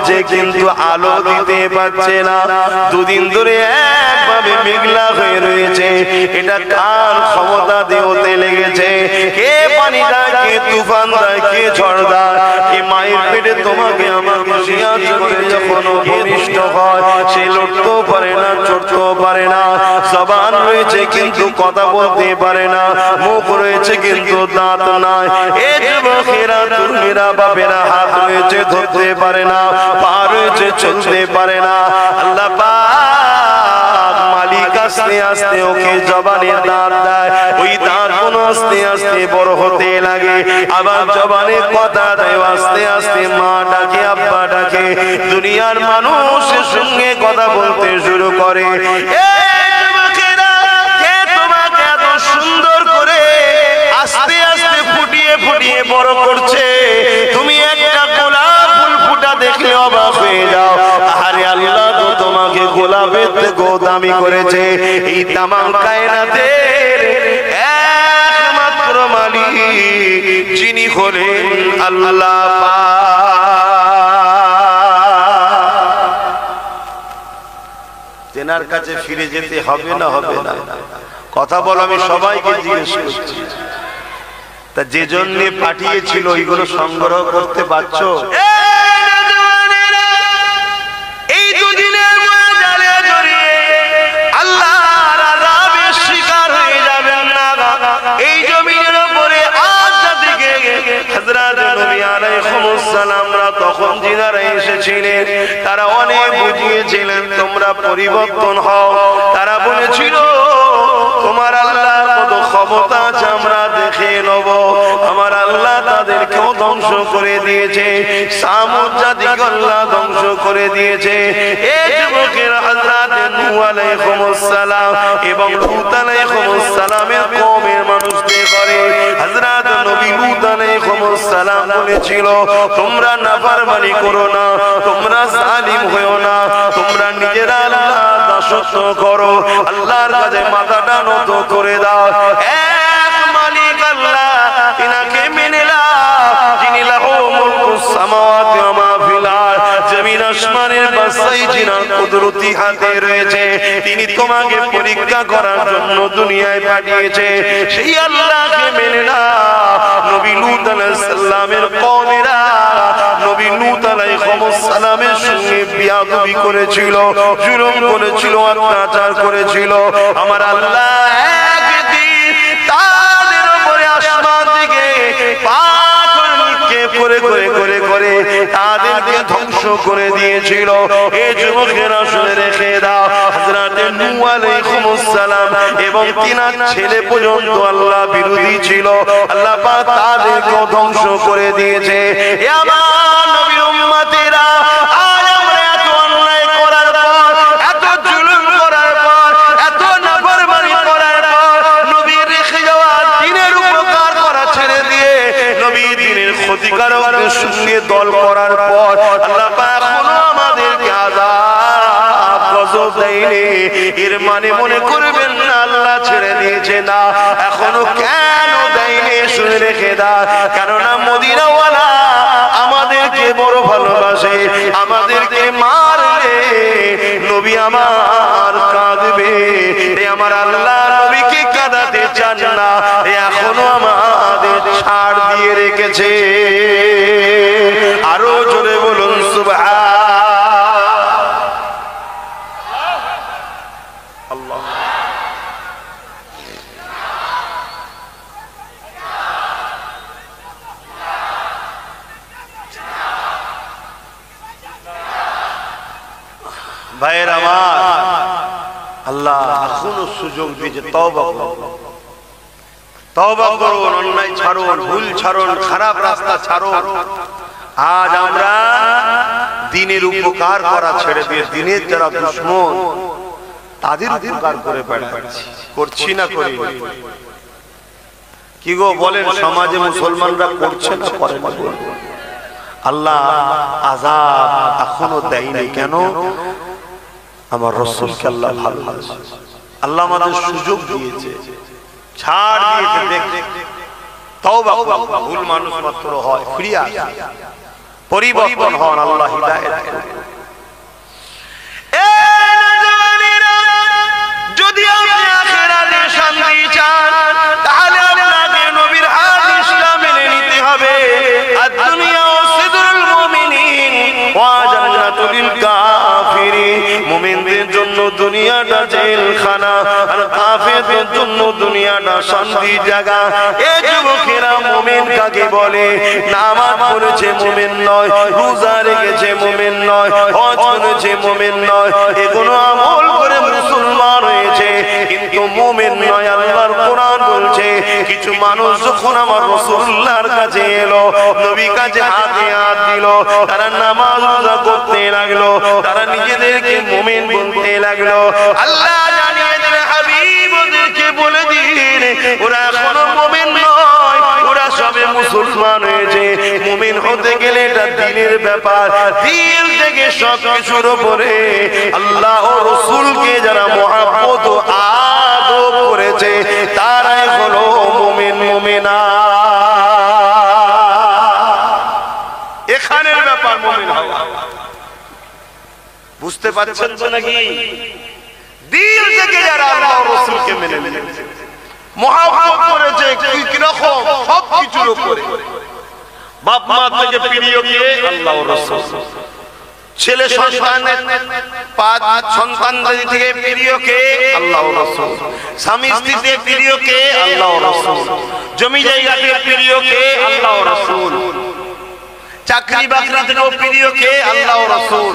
রয়েছে কিন্তু আলো দিতে পারছে না, দুদিন ধরে একভাবে মেঘলা হয়ে রয়েছে। এটা কার ক্ষমতা দেওতে লেগেছে? কে পানি দেয়, কে তুফান দেয়, কে ঝড় দেয়? কে মায়ের পেটে তোমাকে আমাকে সিয়াজ করে যখন ভূমিষ্ঠ হয়, সে লড়তেও পারে না, চড়তেও পারে না। জবান রয়েছে কিন্তু কথা বলতে পারে না, মুখ রয়েছে কিন্তু দাঁত নাই। এ যুবকেরা, তরুণীরা, বাপেরা, হাত রয়েছে ধরতে পারে না, পা রয়েছে চলতে পারে না। আল্লাহ পাক মালিক আস্তে আস্তে ওকে জবানে দাঁত দেয়, ওই দাঁত গুলো আস্তে আস্তে বড় হতে লাগে। আবার জবানে কথা দেয়, আস্তে আস্তে মা ডাকে, আব্বা ডাকে। দুনিয়ার মানুষের সঙ্গে কথা বলতে শুরু করে। আস্তে আস্তে ফুটিয়ে ফুটিয়ে বড় করছে। তুমি একটা গোলাপ ফুল ফুটা দেখলে অবাক হয়ে যাও। আরে আল্লাহ তো তোমাকে গোলাপের থেকেও দামি করেছে। এই তামাম কায়নাতের একমাত্র মালিক যিনি হলেন আল্লাহ পাক। তেনার কাছে ফিরে যেতে হবে না, হবে না? কথা বল, আমি সবাইকে জিজ্ঞেস করছি, তা যে জন্য পাঠিয়েছিল ওইগুলো সংগ্রহ করতে পারছো? এই দুদিনের জালে জড়িয়ে আল্লাহর আযাবের শিকার হয়ে যাবেন না। এই জমিনের উপরে আজ থেকে হযরত নবী আলাইহিস সালামরা তখন যিনারা এসেছিলেন তারা অনেক বুঝিয়েছিলেন তোমরা পরিবর্তন হও। তারা বলেছিল তোমার আল্লাহর কত ক্ষমতা আছে আমরা দেখে নেব। আমার আল্লাহ তাদেরকেও ধ্বংস করে দিয়েছে, সামুদ জাতিকে আল্লাহ ধ্বংস করে দিয়েছে। এই যুবকের হযরত নূহ আলাইহিস সালাম এবং লূত আলাইহিস সালামের কওমের মানুষদের করে হযরত নবী লূত আলাইহিস সালাম বলেছিল তোমরা নাফরমানি করো না, তোমরা জালিম হয়ো না, তোমরা নিজেরা আল্লাহর দাসত্ব করো, আল্লাহর কাছে মাথাটা নত করে দাও। এক মালিক আল্লাহ, তিনাকে মেনে নাও, যিনি লাহু মুলকুস সামাওয়াতি ওয়া মা ফিল আরদ, জমিন আসমানের বাদশাহী যিনার কুদরতি হাতে রয়েছে। তিনি তোমাকে পরীক্ষা করার জন্য দুনিয়ায় পাঠিয়েছে। সেই আল্লাহকে মেনে নাও। নবী লূত আলাইহিস সালামের কওমেরা নবী লূত আলাইহিস সালামের সঙ্গে বিয়াদবি করেছিল, জুলুম করেছিল, অত্যাচার করেছিল। আমার আল্লাহ একদিন তাদের উপরে আসমান থেকে পাথর নিক্ষেপ করে করে করে করে তাদেরকে ধ্বংস করে দিয়েছিল। এই যুবকেরা শুনে রেখে দাও, হযরত নূহ আলাইহিস সালাম এবং তিনার ছেলে পর্যন্ত আল্লাহ বিরোধী ছিল, আল্লাহ পাক তাদেরকে ধ্বংস করে দিয়েছে। এ আমার নবীর উম্মতেরা, আজ আমরা এত অন্যায় করার পর, এত জুলুম করার পর, এত নাফরমানি করার পর, নবীর রেখে যাওয়া দ্বীনের উপকার করা ছেড়ে দিয়ে নবী দ্বীনের ক্ষতিকারকদের সঙ্গে দল করার পর আল্লাহ পাক এখনো আমাদেরকে আযাব গজব দেয়নি। এর মানে মনে করবেন না আল্লাহ ছেড়ে দিয়েছে, না, এখনো কেন দেয়নি শুনে রেখে দাও। কেননা মদিনাওয়ালা আমাদেরকে বড় ভালোবাসে, আমাদেরকে মারলে নবী আমার কাঁদবে। আমার আল্লাহ নবীকে কাঁদাতে চান না, এখনো আমাদের ছাড় দিয়ে রেখেছে। আরো জোরে বলুন সুবহানাল্লাহ। ভাইয়ের আমার, আল্লাহ এখনো সুযোগ দিয়েছে, তওবা করুন, তওবা করুন, অন্যায় ছাড়ুন, ভুল ছাড়ুন, খারাপ রাস্তা ছাড়ুন। আজ আমরা দ্বীনের উপকার করা ছেড়ে দিয়ে দ্বীনের যারা দুশমন তাদের উপকার করে বেড়াচ্ছি, করছি না করি? কি গো বলেন, সমাজে মুসলমানরা করছে না করে না? আল্লাহ আযাব এখনো দেয়নি কেন? আমার রাসূলকে আল্লাহ ভালোবাসে, আল্লাহ আমাদের সুযোগ দিয়েছে, ছাড় দিয়েছে। দেখ, তওবা করো, ভুল মানুষ মাত্র হয়, ফিরে আসে। পরিবর্তন হন, আল্লাহ হিদায়াত করেন। যদি আপনি আখিরাতে শান্তি চান তাহলে আপনাকে নবীর হাদিসটা মেনে নিতে হবে। আদ-দুনিয়া সিদরুল মুমিনিন ওয়া জান্নাতুল কাফিরিন। মুমিনদের জন্য দুনিয়াটা জেলখানা, আর কাফেরদের জন্য দুনিয়াটা শান্তির জায়গা। এই যুবকেরা মুমিন কাকে বলে? নামাজ পড়েছে মুমিন নয়, রোজা রেখেছে মুমিন নয়, হজ করেছে মুমিন নয়, এগুলো আমল করে মুসলমান হয়েছে কিন্তু মুমিন নয়। আল্লাহর কোরআন বলছে কিছু মানুষ যখন আমার রাসূলুল্লাহর কাছে এলো, নবীর কাছে হাতে হাত দিল, তারা নামাজ রোজা করতে লাগলো, তারা নিজেদেরকে মুমিন বলতে লাগলো। আল্লাহ জানিয়ে দিলেন হাবিব ওদেরকে বলে দিন ওরা এখনো মুমিন নয়, ওরা সবে মুসলমান হয়েছে। মুমিন হতে গেলে এটা দিলের ব্যাপার, দিল থেকে সবকিছুর উপরে আল্লাহ ও রাসূলকে যারা মহব্বত ও আদব করেছে তারাই হলো মুমিন মুমিনা। এখানের ব্যাপার মুমিন হওয়া। বুঝতে পারছেন তো নাকি? দিল থেকে যারা আল্লাহ ও রাসূলকে মেনে নিয়েছে, মহব্বত করেছে, কি রকম সবকিছুর উপরে। বাপ মা থেকে প্রিয় কে? আল্লাহ ও রাসূল। ছেলে সন্তানের সন্তানদের থেকে প্রিয় কে? আল্লাহ ও রাসূল। স্বামী স্ত্রীতে প্রিয় কে? আল্লাহ ও রাসূল। জমি জায়গাতে প্রিয় কে? আল্লাহ ও রাসূল। চাকরি বাকরি থেকেও প্রিয় কে? আল্লাহ ও রাসূল।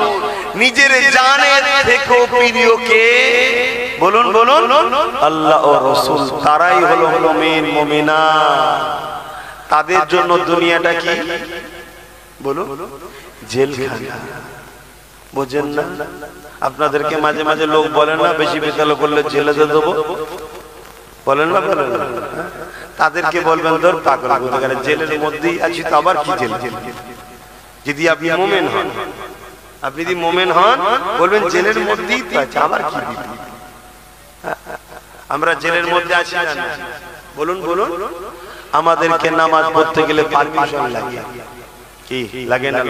নিজের জানের থেকেও প্রিয় কে? বলুন বলুন, আল্লাহ ও রাসূল। তারাই হলো মুমিন মুমিনা। তাদের জন্য দুনিয়াটা কি বলুন? জেলখানা। বুঝেন না? আপনাদেরকে মাঝে মাঝে লোক বলেন না বেশি বিদ্যালয় করলে জেলে দেবো, বলেন না? বলেন না? তাদেরকে বলবেন তোর পাগল কোথাকার, জেলের মধ্যেই আছি তো আবার কি জেল? যদি আপনি মুমিন হন, আপনি যদি মুমিন হন বলবেন জেলের মধ্যেই তো আছে আবার কি? আমরা জেলের মধ্যে আছি না? বলুন বলুন। আমাদেরকে নামাজ পড়তে গেলে পারমিশন লাগে, কি লাগে না?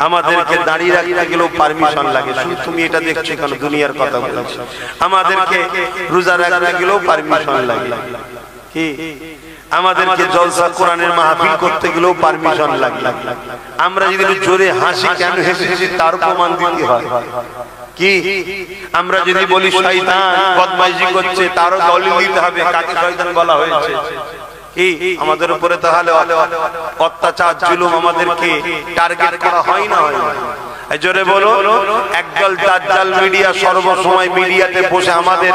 আমাদেরকে দাঁড়িয়ে রাখতে গেলেও পারমিশন লাগে। শুধু তুমি এটা দেখছো কেন? দুনিয়ার কথা বলছি। আমাদেরকে রোজা রাখতে গেলেও পারমিশন লাগে, কি? আমাদেরকে জলসা কোরআনের মাহফিল করতে গেলেও পারমিশন লাগে। আমরা যদি জোরে হাসি কেন হেসেছি তার প্রমাণ দিতে হয়, কি? আমরা যদি বলি শয়তান বদমাইশি করছে তারও দলিল দিতে হবে কাকে শয়তান বলা হয়েছে, কি? আমাদের উপরে তাহলে অত্যাচার জুলুম আমাদেরকে টার্গেট করা হয় না? হয় না? এই জোরে বলো। একদল দাজ্জাল মিডিয়া সর্বসময় মিডিয়াতে বসে আমাদের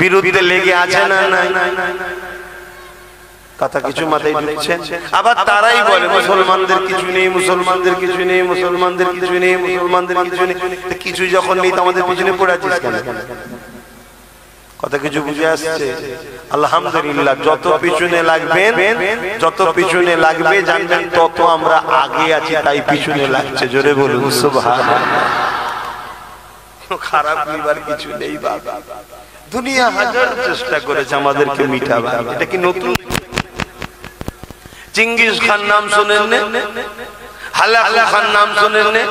বিরুদ্ধে লেগে আছে না? কথা কিছু মাথায় ঢুকছেন? আবার তারাই বলে মুসলমানদের কিছু নেই, মুসলমানদের কিছু নেই, মুসলমানদের কিছু নেই, মুসলমানদের কিছু নেই। কিছু যখন নেই তো আমাদের পিছনে পড়ে আছিস কেন? কথা কিছু বুঝে আসছে? আলহামদুলিল্লাহ। যত পিছনে লাগবেন, যত পিছনে লাগবে জানবেন তত আমরা আগে আছি, তাই পিছনে লাগছে। জোরে বলুন সুবহানাল্লাহ। খারাপ নিবার কিছু নেই বাবা। দুনিয়া হাজার চেষ্টা করেছে আমাদেরকে মিটাবার। এটা কি নতুন? চিঙ্গিস খান নাম শুনেন না? হালাকু খান নাম শুনেন না?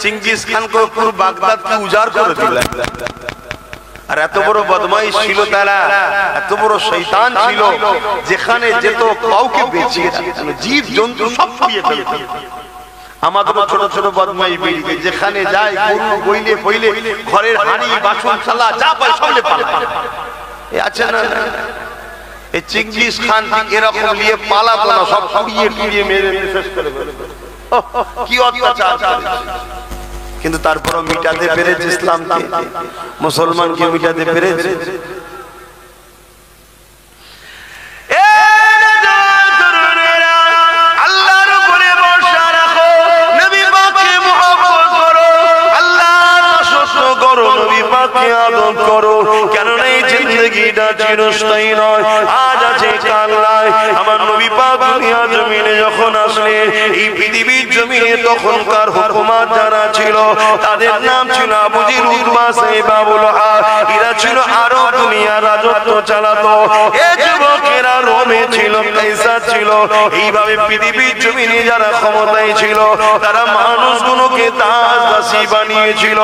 চিঙ্গিস খান को পুরো বাগদাদকে উজাড় করে দিলেন। আর এত বড় বদমাইশ ছিল তারা, এত বড় শয়তান ছিল, যেখানে যেত কাউকে বেঁচিয়ে রাখতেন, জীব জন্তু সব পুড়িয়ে ফেলত। আমাদের ছোট ছোট বদমাইশ বেরিয়ে যেখানে যায় গরু গইলে ফইলে ঘরের হাঁড়ি বাসন থালা যা পায় সবলে পালায়। এ আছে না? এই চিঙ্গিস খান এরকম নিয়ে পালাতো না, সব পুড়িয়ে টুড়িয়ে মেরে শেষ করে ফেলে। কি অত্যাচার! কিন্তু তারপরও মিটাতে পেরেছে ইসলামকে, মুসলমানকে মিটাতে পেরেছে। আল্লাহর উপরে ভরসা রাখো, নবী পাককে মুহাব্বত করো, আল্লাহর রাসূল করো, নবী পাককে আদর করো। কেননা এই জিন্দেগিটা চিরস্থায়ী নয়, আজ আছে কাল নাই। আমার নবী পাক দুনিয়া জমিনে যখন আসলেন, এই পৃথিবীর জমিনে তখনকার হুকুমত যারা ছিল তাদের নাম ছিল আবু জির, উতবা, সাইবা, আবুল হাস। এরা ছিল আরব দুনিয়া রাজত্ব চালাতো। এই যুবকেরা রোম ফেরাউনে ছিল, কাইসার ছিল, এইভাবে পৃথিবীর জমিনে যারা ক্ষমতায় ছিল তারা মানুষগুলোকে দাসী বানিয়েছিল,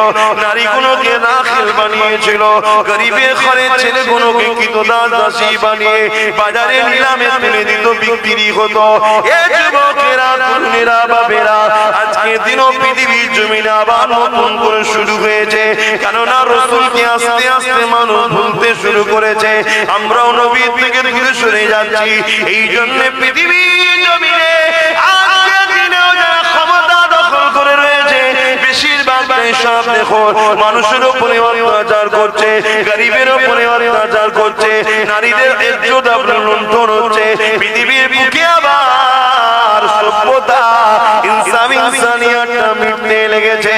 নারীগুলোকে রাখিল বানিয়েছিল, গরিবের ঘরের ছেলেগুলোকে দাসী বানিয়ে বাজারে নিলামে তুলে দিত, বিক্রি হতো। এ যুবকেরা, তরুণেরা, বাবেরা, আজকে দিনও পৃথিবীর জমিনে আবার নতুন করে শুরু হয়েছে, কেননা রাসূলকে আস্তে আস্তে মানুষ ভুলতে শুরু করেছে, আমরাও নবীর থেকে দূরে সরে যাচ্ছি। এই জন্য পৃথিবীর জমিনে আজকে দিনেও যারা ক্ষমতা দখল করে রয়েছে বেশিরভাগ সব দেখো মানুষের উপরে অত্যাচার করছে, গরিবের উপরে অত্যাচার করছে, নারীদের ইজ্জত লুণ্ঠন হচ্ছে। পৃথিবীর বুকে আবার সভ্যতা, ইনসানিয়াতটা মিটতে লেগেছে।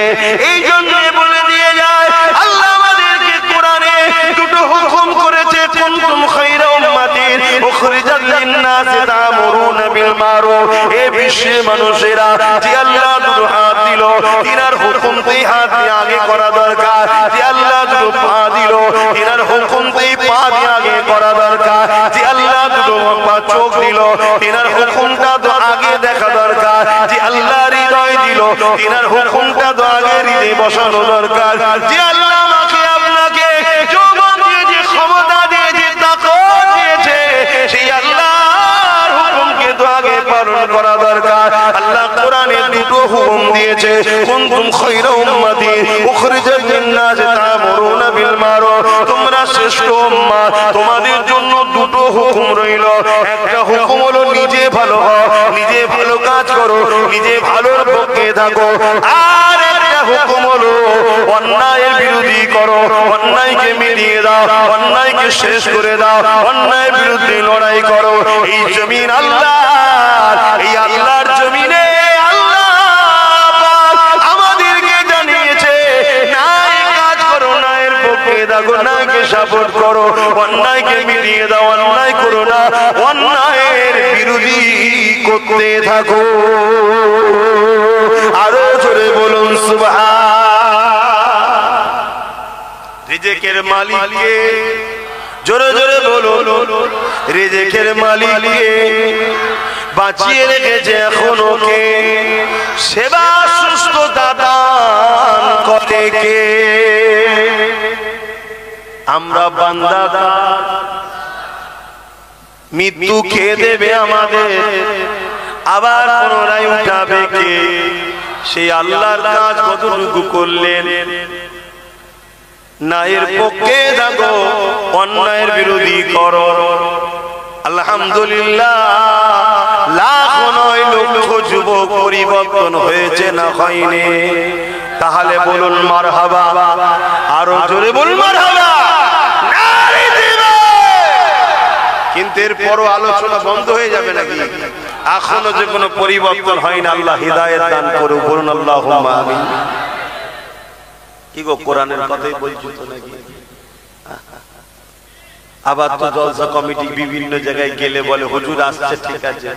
এই জন্য বলে দিয়ে যায় আল্লাহ আমাদেরকে কোরআনে দুটো হুকুম করেছে, কুনতুম খায়রা উম্মাতিন উখরিজাত লিন-নাসি তা'মুরুনা বিল মারুফ। এ বিশ্বের মানুষেরা, যে আল্লাহ দুটো হাত দিল, তিনার হুকুমতেই হাত দিয়ে আগে করা দরকার। যে আল্লাহ দুটো পা দিল, তিনার হুকুমতেই পা দিয়ে আগে করা দরকার। যে আল্লাহ দুটো চোখ দিল, তিনার হুকুমটা তো আগে দেখা দরকার। যে আল্লাহ হৃদয় দিল, তিনার হুকুমটা তো আগে হৃদয়ে বসানো দরকার। যে আল্লাহ আমাকে আপনাকে যৌবন দিয়ে, যে ক্ষমতা দিয়ে, যে তাকত দিয়েছে, সেই আল্লাহর হুকুমকে তো আগে পালন করা দরকার। আল্লাহ কোরআনে দুটো হুকুম দিয়েছে, কুনতুম খায়রা উম্মাতিন উখরিজাত লিন-নাসি তা'মুরুনা বিল মারুফ। তোমরা শ্রেষ্ঠ উম্মাত, তোমাদের জন্য দুটো হুকুম রইল। একটা হুকুম হলো নিজে ভালো হও, নিজে ভালো কাজ করো, নিজে ভালোর পক্ষে থাকো। আর একটা হুকুম হলো অন্যায়ের বিরোধী করো, অন্যায়কে মিটিয়ে দাও, অন্যায়কে শেষ করে দাও, অন্যায়ের বিরুদ্ধে লড়াই করো। এই জমিন আল্লাহর, এই আল্লাহর জমিনে আল্লাহ আমাদেরকে জানিয়েছে, ন্যায় কাজ করো, ন্যায়ের পক্ষে থাকো, ন্যায়কে সাপোর্ট করো, অন্যায়কে মিটিয়ে দাও, অন্যায় করো না, অন্যায়ের বিরোধী করতে থাকো। আরো জোরে বলুন সুবহান। রিজিকের মালিককে, জোরে জোরে বলুন, রিজিকের মালিককে বাঁচিয়ে রেখেছে এখনো কে? সেবা সুস্থতা দান করে কে? আমরা বান্দা, মৃত্যু খেয়ে দেবে আমাদের, আবার পুনরায় উঠাবে কে? সেই আল্লাহর কাজ কতটুকু করলেন? ন্যায়ের পক্ষে থাকো, অন্যায়ের বিরোধী করো। আলহামদুলিল্লাহ, লাখ নয় লক্ষ যুবক পরিবর্তন হয়েছে না হয়নি? তাহলে বলুন মারহাবা, আরো জোরে বলুন মারহাবা। কিন্তু এরপরও আলোচনা বন্ধ হয়ে যাবে নাকি? এখনো যে কোনো পরিবর্তন হয় না, আল্লাহ হিদায়াত দান করুন, বলুন আল্লাহুম্মা আমিন। কি গো, কোরআনের কথাই বলছি তো নাকি? আবার তো জলসা কমিটি বিভিন্ন জায়গায় গেলে বলে হুজুর আসছে, ঠিক আছে,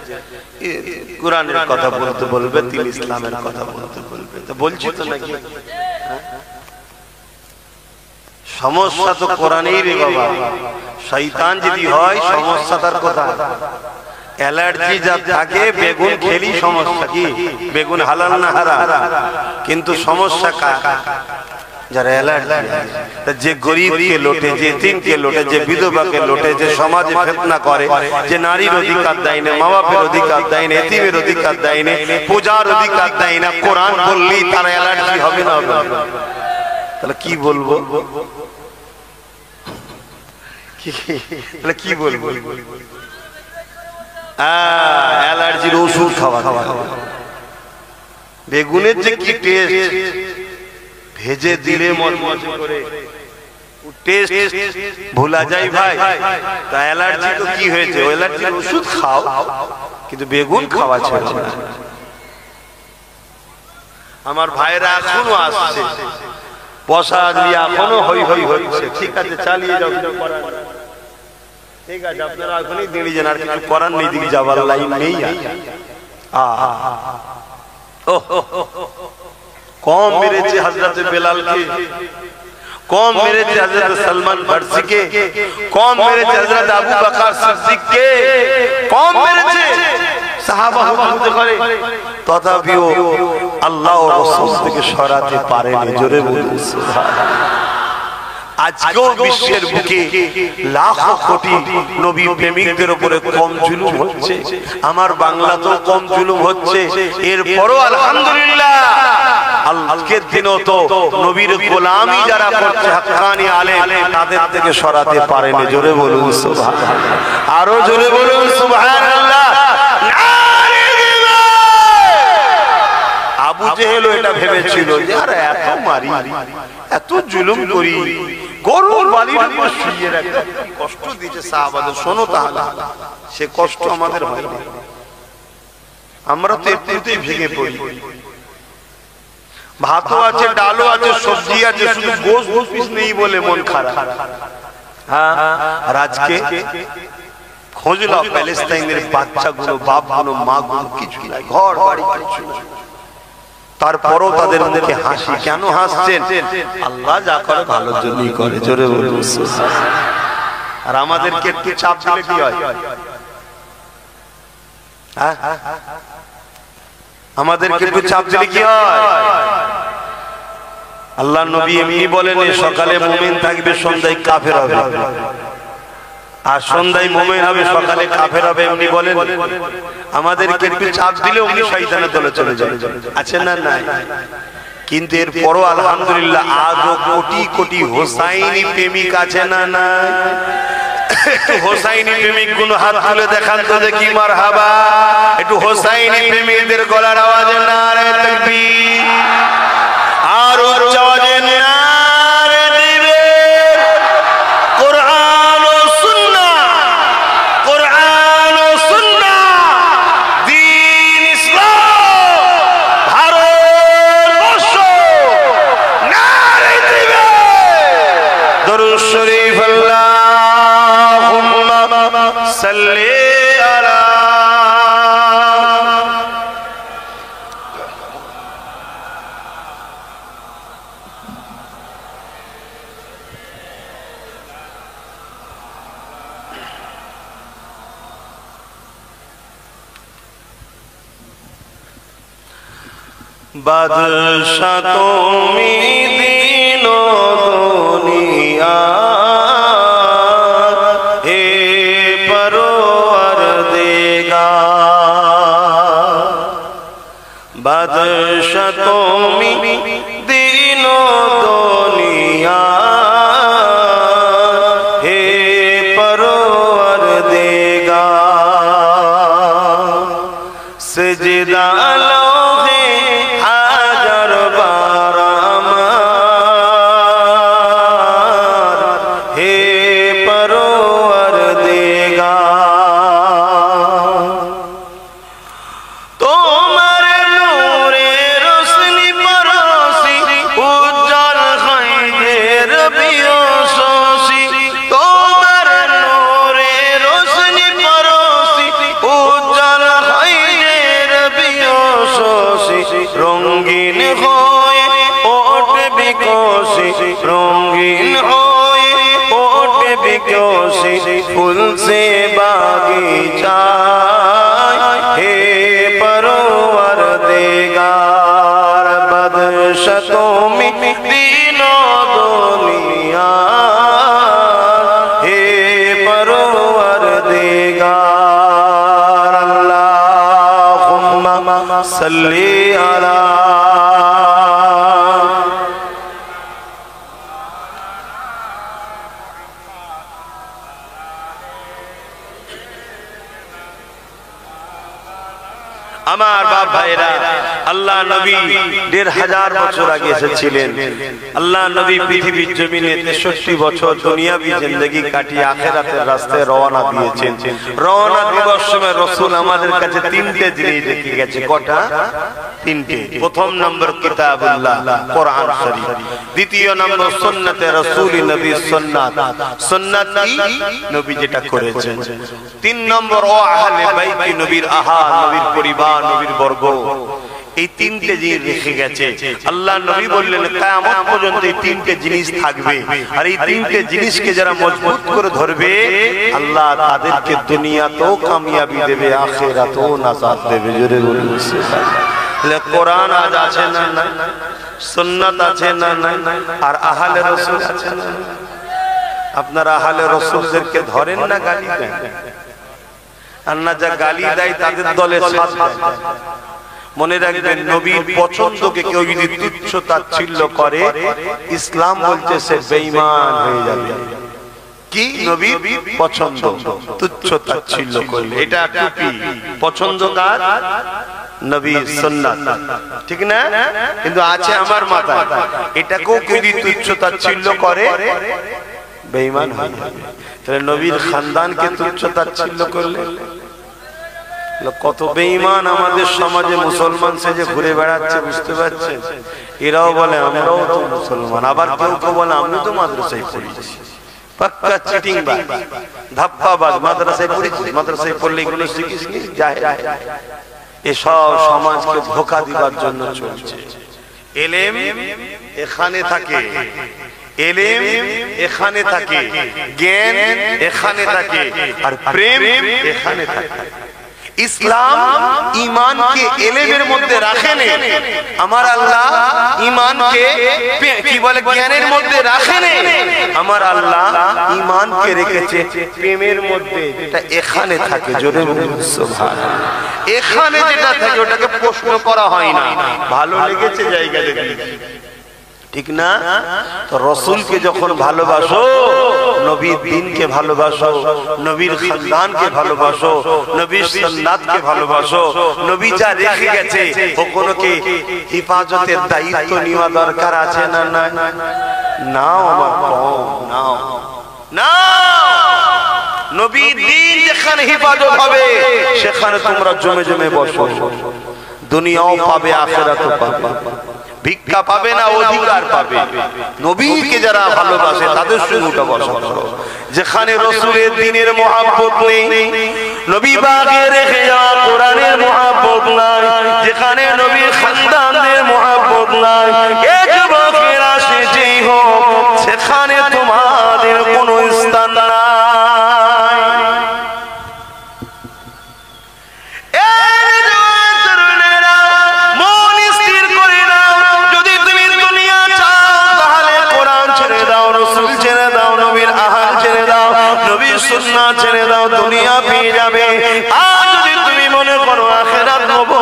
কোরআনের কথা বলতে বলবে, তিনি ইসলামের কথা বলতে বলবে, তো বলছি তো নাকি? সমস্যা তো কোরআনেই রে বাবা। শয়তান যদি হয়, সমস্যা তার কোথায়? অ্যালার্জি যা থাকে, বেগুন খেলি সমস্যা কি? বেগুন হালাল না হারাম? কিন্তু সমস্যা কার? যারা অ্যালার্জি, যে গরিবকে লোটে, যে এতিমকে লোটে, যে বিধবাকে লোটে, যে সমাজে ফিতনা করে, যে নারীর অধিকার দেয় না, মা বাপের অধিকার দেয় না, এতিমের অধিকার দেয় না, পূজার অধিকার দেয় না, কোরআন বললেই তার অ্যালার্জি হবে না? হবে। তাহলে কি বলবো? কি বলবো? অ্যালার্জির ওষুধ খাওয়া। বেগুনের যে কি টেস্ট, ভেজে দিলে মজমজ করে টেস্ট ভোলা যায় ভাই। তা অ্যালার্জি তো কি হয়েছে? অ্যালার্জির ওষুধ খাও, কিন্তু বেগুন খাওয়া ছেড়ে না। আমার ভাইরা এখনো আসছে, বসা দিয়ে এখনো হই হই হচ্ছে। ঠিক আছে, চালিয়ে যাও, ঠিক আছে, আপনারা এখনই দাঁড়িয়ে যান, আর কিছু করার নেই, দিকে যাবার লাইন নেই। কম মেরেছে হযরতে বেলালকে, कौन मेरे हजरत सलमान फारसी के, कौन मेरे हजरत আবু বকর সিদ্দিক কে, কম মেরেছে সাহাবা হুকুমত করে, তথাপিও আল্লাহ ও রাসূল থেকে সরাতে পারেনি। জোরে বলুন সুবহানাল্লাহ। আজকেও বিশ্বের বুকে লাখো কোটি নবী প্রেমিকদের উপরে কম জুলুম হচ্ছে, আমার বাংলাতেও কম জুলুম হচ্ছে, এরপরও আলহামদুলিল্লাহ আজকের দিনও তো নবীর গোলামি যারা করছে হাক্কানি আলেম তাদের থেকে সরাতে পারেনি। জোরে বলুন সুবহানাল্লাহ, আরো জোরে বলুন সুবহানাল্লাহ। আবু জেহেল এটা ভেবেছিল যে আরে এত মারি, এত জুলুম করি, গরুর বালির উপর শুইয়ে রাখি, কষ্ট দিয়েছে সাহাবাদের। শোনো তাহলে সে কষ্ট আমাদের হয় না, আমরা তো এমনিতেই ভেঙে পড়ি। ভাতও আছে, ডালও আছে, সবজি আছে, শুধু গোশত পিস নেই বলে মন খারাপ। হ্যাঁ, আর আজকে খোঁজ লাও প্যালেস্তাইনের বাচ্চাগুলো, বাপগুলো, মাগুলো কিছু নাই, ঘর বাড়ি কিছু নাই, তারপরও তাদের মুখে হাসি। কেন হাসছেন? আল্লাহ যা করে ভালোর জন্যই করে। জোরে বলুন সুবহানাল্লাহ। আর আমাদেরকে একটু চাপ দিলে কি হয়? আমাদেরকে একটু চাপ দিলে কি হয়? আল্লাহ নবী এমনি বলেন সকালে মুমিন থাকবে, সন্ধ্যায় কাফের হবে, আর সন্ধ্যায় মুমিন হবে, সকালে কাফের হবে, এমনি বলেন। আমাদেরকে একটু চাপ দিলে অমনি শয়তানের দলে চলে যাবে, আছে না নাই? কিন্তু এরপরও আলহামদুলিল্লাহ আজও কোটি কোটি হোসাইনি প্রেমিক আছে না নাই? একটু হোসাইনি প্রেমিক গুলো হাত তুলে দেখান তো দেখি মারহাবা। একটু হোসাইনি প্রেমিকদের গলার আওয়াজে নারে তাকবীর, আর উচ্চ আওয়াজে নারে দিবে কোরআন ও সুন্নাহ, কোরআন ও সুন্নাহ, দ্বীন ইসলাম, ভারতবর্ষ, নারে দিবে দরুদ শরীফ আল্লাহুম্মা সাল্লি আলা। বাদশা তুমি দিন দুনিয়া, হে পরওয়ারদিগার। বাদশা তুমি দিন দুনিয়া, হে পরওয়ারদিগার। সিজদা রঙিন হয়ে ওঠে বিকশি, রঙিন হয়ে ওঠে বিকশি, ফুল সে বাগিচায়, হে পরওয়ারদিগার। বাদশা তুমি দিন দুনিয়া, হে পরওয়ারদিগার। আল্লাহুম্মা সাল্লি আলা। আমার বাপ ভাইরা, আল্লাহ নবী ১৫০০ বছর আগে এসেছিলেন। আল্লাহ নবী পৃথিবীর জমিনে ৬৩ বছর দুনিয়াবি জিন্দেগি কাটিয়ে আখিরাতের রাস্তায় রওনা দিয়েছেন। রওনা দিবার সময় রাসূল আমাদের কাছে তিনটে জিনিস রেখে গেছে। কটা? তিনটে। প্রথম নম্বর কিতাবুল্লাহ, কোরআন শরীফ। দ্বিতীয় নম্বর সুন্নতে রাসূল, নবী সুন্নাত, সুন্নাত কি? নবী যেটা করেছেন। তিন নম্বর ও আহলে বাইত, নবীর আহা, নবীর পরিবার, নবীর বর্গ। এই তিনটে জিনিস রেখে গেছে। আল্লাহ নবী বললেন কিয়ামত পর্যন্ত এই তিনটে জিনিস থাকবে, আর এই তিনটে জিনিসকে যারা মজবুত করে ধরবে আল্লাহ তাদেরকে দুনিয়াতেও কামিয়াবি দেবে, আখিরাতেও নাজাত দেবে। জোরে বলুন সুবহানাল্লাহ। কোরআন আজ আছে না নাই, সুন্নাত আছে না নাই, আর আহলে রাসূল আছে না। আপনারা আহলে রাসূলদেরকে ধরেন না গালি দেন, আর না যা গালি দেয় তাদের দলে সাথ দেয়। মনে রাখবেন নবীর পছন্দকে কেউ যদি তুচ্ছ তাচ্ছিল্য করে ইসলাম বলছে সে বেঈমান হয়ে যাবে। কি নবীর পছন্দ তুচ্ছ তাচ্ছিল্য করলে, এটা টুপি পছন্দ কার? নবীর সুন্নাত, ঠিক না? কিন্তু আছে আমার মাথায়, এটাকেও কেউ যদি তুচ্ছ তাচ্ছিল্য করে বেঈমান হয়ে যাবে। তাহলে নবীর খানদানকে তুচ্ছ তাচ্ছিল্য করলে কত বেঈমান আমাদের সমাজে মুসলমান সেজে ঘুরে বেড়াচ্ছে, বুঝতে পারছেন? এরাও বলে আমরাও তো মুসলমান, আবার কেউ কেউ বলে আমি তো মাদ্রাসায় পড়েছি। পাক্কা চিটিং বাজ, ধাপ্পাবাজ। মাদ্রাসায় পড়েছি, মাদ্রাসায় পড়লে এগুলো শিখিসনি, জাহেল। এসব সমাজকে ধোঁকা দিবার জন্য চলছে। এলেম এখানে থাকে, এলেম এখানে থাকে, জ্ঞান এখানে থাকে, আর প্রেম এখানে থাকে। ইসলাম ঈমানকে এলেমের মধ্যে রাখেন, আমার আল্লাহ ঈমানকে কি বলে জ্ঞানের মধ্যে রাখেন, আমার আল্লাহ ঈমানকে রেখেছে প্রেমের মধ্যে, যেটা এখানে থাকে। জোরে বলুন সুবহানাল্লাহ। এখানে যেটা থাকে ওটাকে প্রশ্ন করা হয় না, ভালো লেগেছে জায়গা দেখে, ঠিক না? তো রাসূলকে যখন ভালোবাসো, নবীর দ্বীনকে ভালোবাসো, নবীর খানদানকে ভালোবাসো, নবীর সুন্নাতকে ভালোবাসো, নবী যা রেখে গেছে ওগুলোকে হিফাজতের দায়িত্ব নেওয়া দরকার আছে না? নাও আমার কওম, নাও নাও। নবীর দ্বীন যেখানে হিফাজত হবে সেখানে তোমরা জমে জমে বসো, দুনিয়াও পাবে আখিরাতও পাবে। ভিক্ষা পাবে না, অধিকার পাবে। নবীকে যারা ভালোবাসে তাদের সঙ্গে উঠা বসা করো। যেখানে রাসূলের দ্বীনের মহব্বত নেই, নবী পাকের রেখে যাওয়া কোরআনের মহব্বত নাই, যেখানে নবীর খানদানের মহব্বত নাই, এই যুবকেরা সে যেই হোক সেখানে তোমাদের কোনো স্থান নাই। সুন্নাত ছেড়ে দাও, দুনিয়া পেয়ে যাবে। আর যদি তুমি মনে করো আখিরাত পাবো,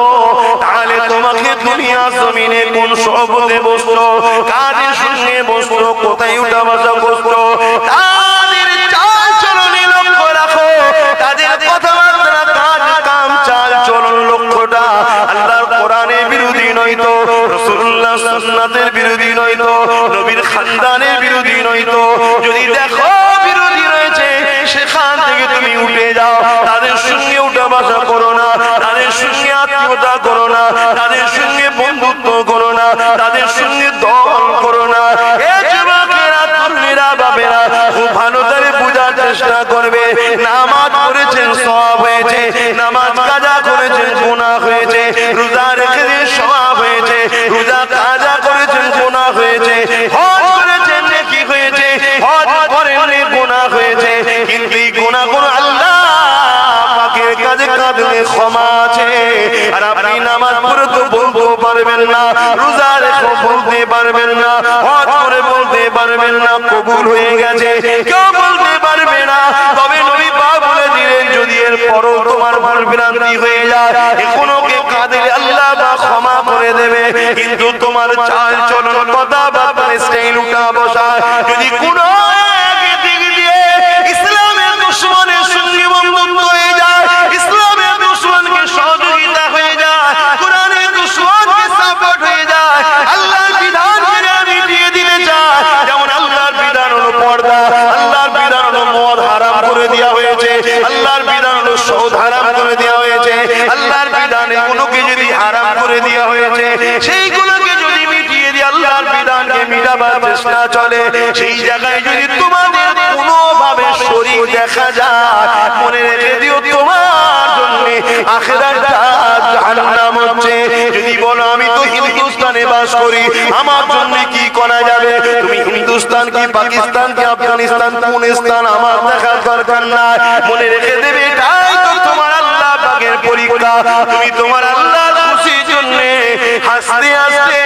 তাহলে তোমাকে দুনিয়া জমিনে কোন সহবতে বসলো, কাদের সঙ্গে বসলো, কোথায় উঠা বসা বসলো, তাদের চাল চলনে লক্ষ্য রাখো, তাদের কথাবার্তা, কাজ কাম, চাল চলন লক্ষ্যটা আল্লাহর কোরআনের বিরোধী নয়তো, রাসূলুল্লাহ সুন্নাতের বিরোধী নয়তো, নবীর খানদানের বিরোধী নয়তো। যদি দেখো বিরোধী রয়েছে সেখান থেকে তুমি উঠে যাও, তাদের সঙ্গে উঠা বসা করো না, তাদের সঙ্গে আত্মীয়তা করো না, তাদের সঙ্গে বন্ধুত্ব করো না, তাদের সঙ্গে দল করো না। এই যুবকেরা, তরুণীরা, বাবেরা খুব ভালো করে বোঝার চেষ্টা করবে। নামাজ পড়েছেন সওয়াব হয়েছে, নামাজ কাজা করেছেন গুনাহ হয়েছে, রোজা রেখেছেন সওয়াব হয়েছে, রোজা কাজা করেছেন গুনাহ হয়েছে, হজ করেছেন নেকি হয়েছে, হজ করেননি গুনাহ হয়েছে। কিন্তু এই গুনাহগুলো আল্লাহ পাকের কাছে কাঁদলে ক্ষমা আছে। আর আপনি নামাজ পড়ে তো বলতে পারবেন না, রোজা রেখে বলতে পারবেন না, হজ করে বলতে পারবেন না কবুল হয়ে গেছে, কেউ বলতে পারবে না। তবে নবী পাক বলে দিলেন যদি এর পরও তোমার ভুল ভ্রান্তি হয়ে যায়, এখনোকে কাঁদলে আল্লাহ বা ক্ষমা করে দেবে। কিন্তু তোমার চাল চলন, কথাবার্তা, স্টাইল, উঠা বসা যদি কোনো দুশ্মনের সঙ্গে বন্ধুত্ব হয়ে যায়, ইসলামের দুশ্মনকে সহযোগিতা হয়ে যায়, কোরআনের দুশ্মনকে সাপোর্ট হয়ে যায়, আল্লাহর বিধানকে মিটিয়ে দিতে চায়। যেমন আল্লাহর বিধান হলো পর্দা, আল্লাহর বিধান হলো মদ হারাম করে দেওয়া হয়েছে, আল্লাহর বিধান হলো সুদ হারাম করে দেওয়া হয়েছে, আল্লাহর বিধানে কোনোকে যদি হারাম করে দেওয়া হয়েছে সেইগুলোকে যদি মিটিয়ে দিয়ে আল্লাহর বিধানকে মিটাবার চেষ্টা চলে, সেই জায়গায় যদি তোমাদের কোনোভাবে শরীর দেখা যায়, মনে রেখে দিও তোমার জন্য আখিরাতটা জাহান্নাম হচ্ছে। যদি বলো আমি তো হিন্দুস্তানে বাস করি, আমার জন্য কি করা যাবে? তুমি হিন্দুস্তান কি পাকিস্তান কি আফগানিস্তান কোন স্থান আমার দেখার দরকার নাই, মনে রেখে দেবে এটাই তো তোমার আল্লাহ পাকের পরীক্ষা। তুমি তোমার আল্লাহর খুশির জন্য হাসতে হাসতে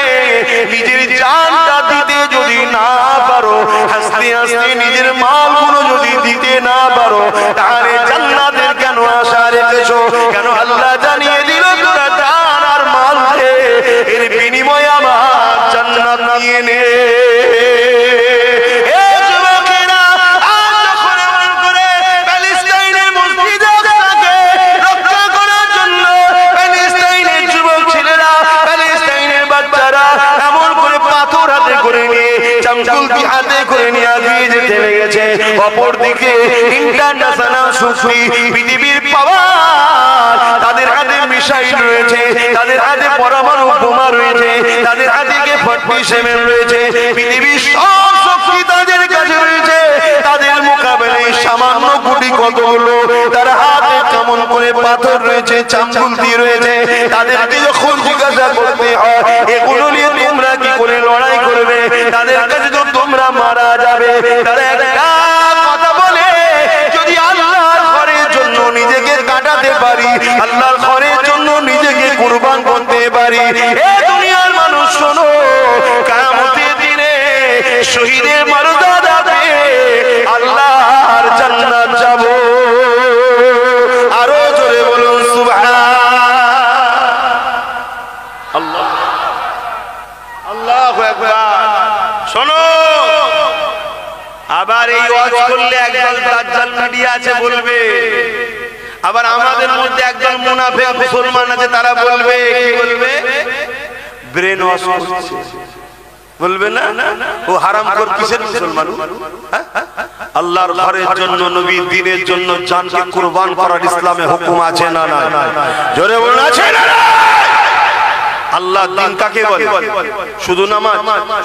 নিজের জানটা দিতে যদি না পারো, হাসতে হাসতে নিজের মালগুলো যদি দিতে না পারো, তাহলে জান্নাতের কেন আশা রেখেছো? কেন আল্লাহ জানিয়ে দিল তোরা জান আর মাল দে, এর বিনিময়ে আমার জান্নাত নিয়ে নে। অপরদিকে ইন্টারন্যাশনাল শক্তি পৃথিবীর পাওয়ার, তাদের হাতে মিসাইল রয়েছে, তাদের হাতে পরমাণু বোমা রয়েছে, তাদের হাতে K47 রয়েছে, পৃথিবীর সব শক্তি তাদের কাছে রয়েছে। তাদের মোকাবেলায় সামান্য গুটি কতগুলো, তার হাতে কেমন করে পাথর রয়েছে, চামগুলতি রয়েছে। তাদেরকে যখন জিজ্ঞাসা করতে হয় এগুলো নিয়ে তোমরা কি করে লড়াই করবে, তাদের কাছে তো তোমরা মারা যাবে, তারা একটা কথা বলে, যদি আল্লাহর ঘরের জন্য নিজেকে কাটাতে পারি, আল্লাহর ঘরের জন্য নিজেকে কুরবান করতে পারি, এ দুনিয়ার মানুষ শোনো, কিয়ামতের দিনে শহীদের মর্যাদা পেয়ে আল্লাহর জান্নাত যাব। আরো জোরে বলুন সুবহানাল্লাহ, আল্লাহু আকবার। শোনো, আবার এই ওয়াজ করলে একদল দাজ্জাল মিডিয়া আছে বলবে, আবার আমাদের মধ্যে একদল মুনাফিক মুসলমান আছে, তারা বলবে, কি বলবে? ব্রেন ওয়াশ করছে, বলবে না ও হারামখোর কিসের মুসলমান? আল্লাহর ঘরের জন্য, নবীর দ্বীনের জন্য জানকে কুরবান করার ইসলামে হুকুম আছে না না? জোরে বলুন আছে না? আল্লাহ দিন কাকে বলে? শুধু নামাজ,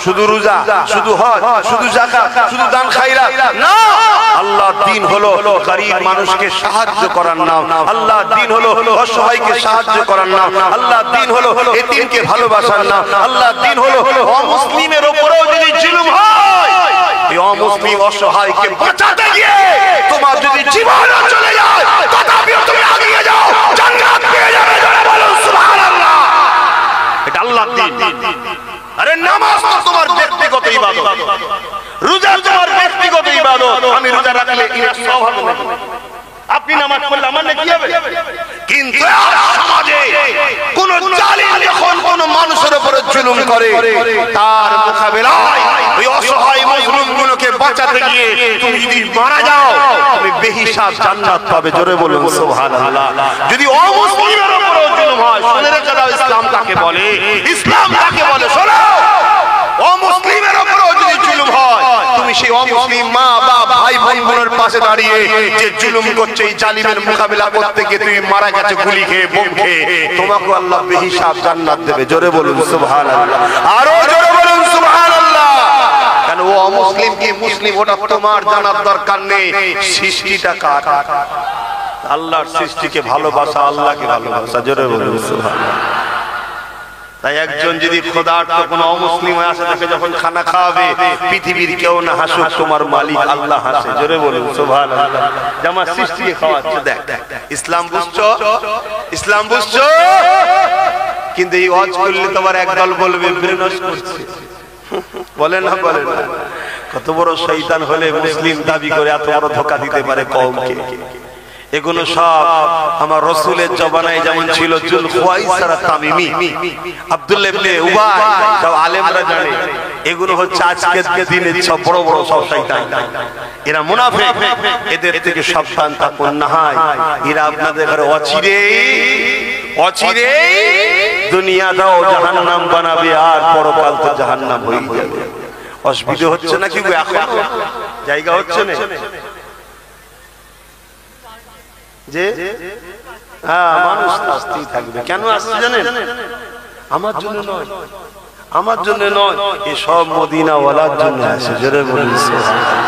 শুধু রোজা, শুধু হজ, শুধু যাকাত, শুধু দান খায়রাত না। আল্লাহ দিন হলো গরীব মানুষকে সাহায্য করার নাম। আল্লাহ দিন হলো অসহায়কে সাহায্য করার নাম। আল্লাহ দিন হলো এতিমকে ভালোবাসার নাম। আল্লাহ দিন হলো অমুসলিমের উপরেও যদি জুলুম হয়, এই অমুসলিম অসহায়কে বাঁচাতে গিয়ে তোমার যদি জীবন চলে যায়, তথাপিও তুমি এগিয়ে যাও, জান্নাত পেয়ে যাবে। জোরে বলুন সুবহানাল্লাহ। এটা আল্লাহর দিন। আরে নামাজ তো তোমার ব্যক্তিগত ইবাদত, রোজা তোমার ব্যক্তিগত ইবাদত। আমি রোজা রাখলে এটা সওয়াব হবে না, আপনি নামাজ পড়লে আমার নেকি হবে। কিন্তু সমাজে কোন জালিম যখন কোন মানুষের উপরে জুলুম করে, তার মোকাবেলায় ওই অসহায় মজলুমগুলোকে বাঁচাতে গিয়ে তুমি যদি মারা যাও, তুমি বেহিসাব জান্নাত পাবে। জোরে বলুন সুবহানাল্লাহ। যদি অমুসলিমের উপরে জুলুম হয়, শুনে রেখে দাও ইসলাম কাকে বলে, ইসলাম কাকে বলে শোনো। অমুসলিমের উপরে যদি জুলুম হয়, তুমি সেই অমুসলিম মা বাবা ভাই বোনগুলোর পাশে দাঁড়িয়ে যে জুলুম করছে, এই জালিমের মোকাবিলা করতে গিয়ে তুমি মারা গেছে গুলি খেয়ে, বোম খেয়ে, তোমাকে আল্লাহ বেহিসাব জান্নাত দেবে। জোরে বলুন সুবহানাল্লাহ। আরো জোরে বলুন সুবহানাল্লাহ। কারণ ও অমুসলিম কি মুসলিম ওটা তোমার জানার দরকার নেই। সৃষ্টিটা কার? আল্লাহর সৃষ্টিকে ভালোবাসা, আল্লাহকে ভালোবাসা। জোরে বলুন সুবহানাল্লাহ। তাই একজন যদি খোদার্থ কোন অমুসলিম হয়ে আসে, তাকে যখন খানা খাওয়াবে, পৃথিবীর কেউ না হাসুক, তোমার মালিক আল্লাহ হাসে। জোরে বলুন সুবহানাল্লাহ। জামা সৃষ্টিকে খাওয়াচ্ছে। দেখ ইসলাম বুঝছো, ইসলাম বুঝছো। কিন্তু এই ওয়াজ করলে তোমার একদল বলবে ব্রেন ওয়াশ করছে, বলে না বলে না। কত বড় শয়তান হলে মুসলিম দাবি করে এত বড় ধোঁকা দিতে পারে কওমকে। এগুলো সব আমার রাসূলের জবানায় যেমন ছিল জুল খুয়াইসারা তামিমি, আব্দুল্লাহ ইবনে উবাই, সব আলেমরা জানে। এগুলো হচ্ছে আজকের দিনে সব বড় বড় সব শয়তান। এরা মুনাফিক, এদের থেকে সাবধান থাকুন, না হয় এরা আপনাদের ঘরে অচিরে দুনিয়াটাও জাহান্নাম বানাবে, আর পরকাল তো জাহান্নাম হয়ে যাবে। অসুবিধা হচ্ছে না কি? এখন জায়গা হচ্ছে না যে হ্যাঁ, মানুষ আসতেই থাকবে। কেন আসছে জানেন? আমার জন্য নয়, আমার জন্য নয়, এই সব মদিনাওয়ালার জন্য আসে। জোরে বলুন সুবহানাল্লাহ।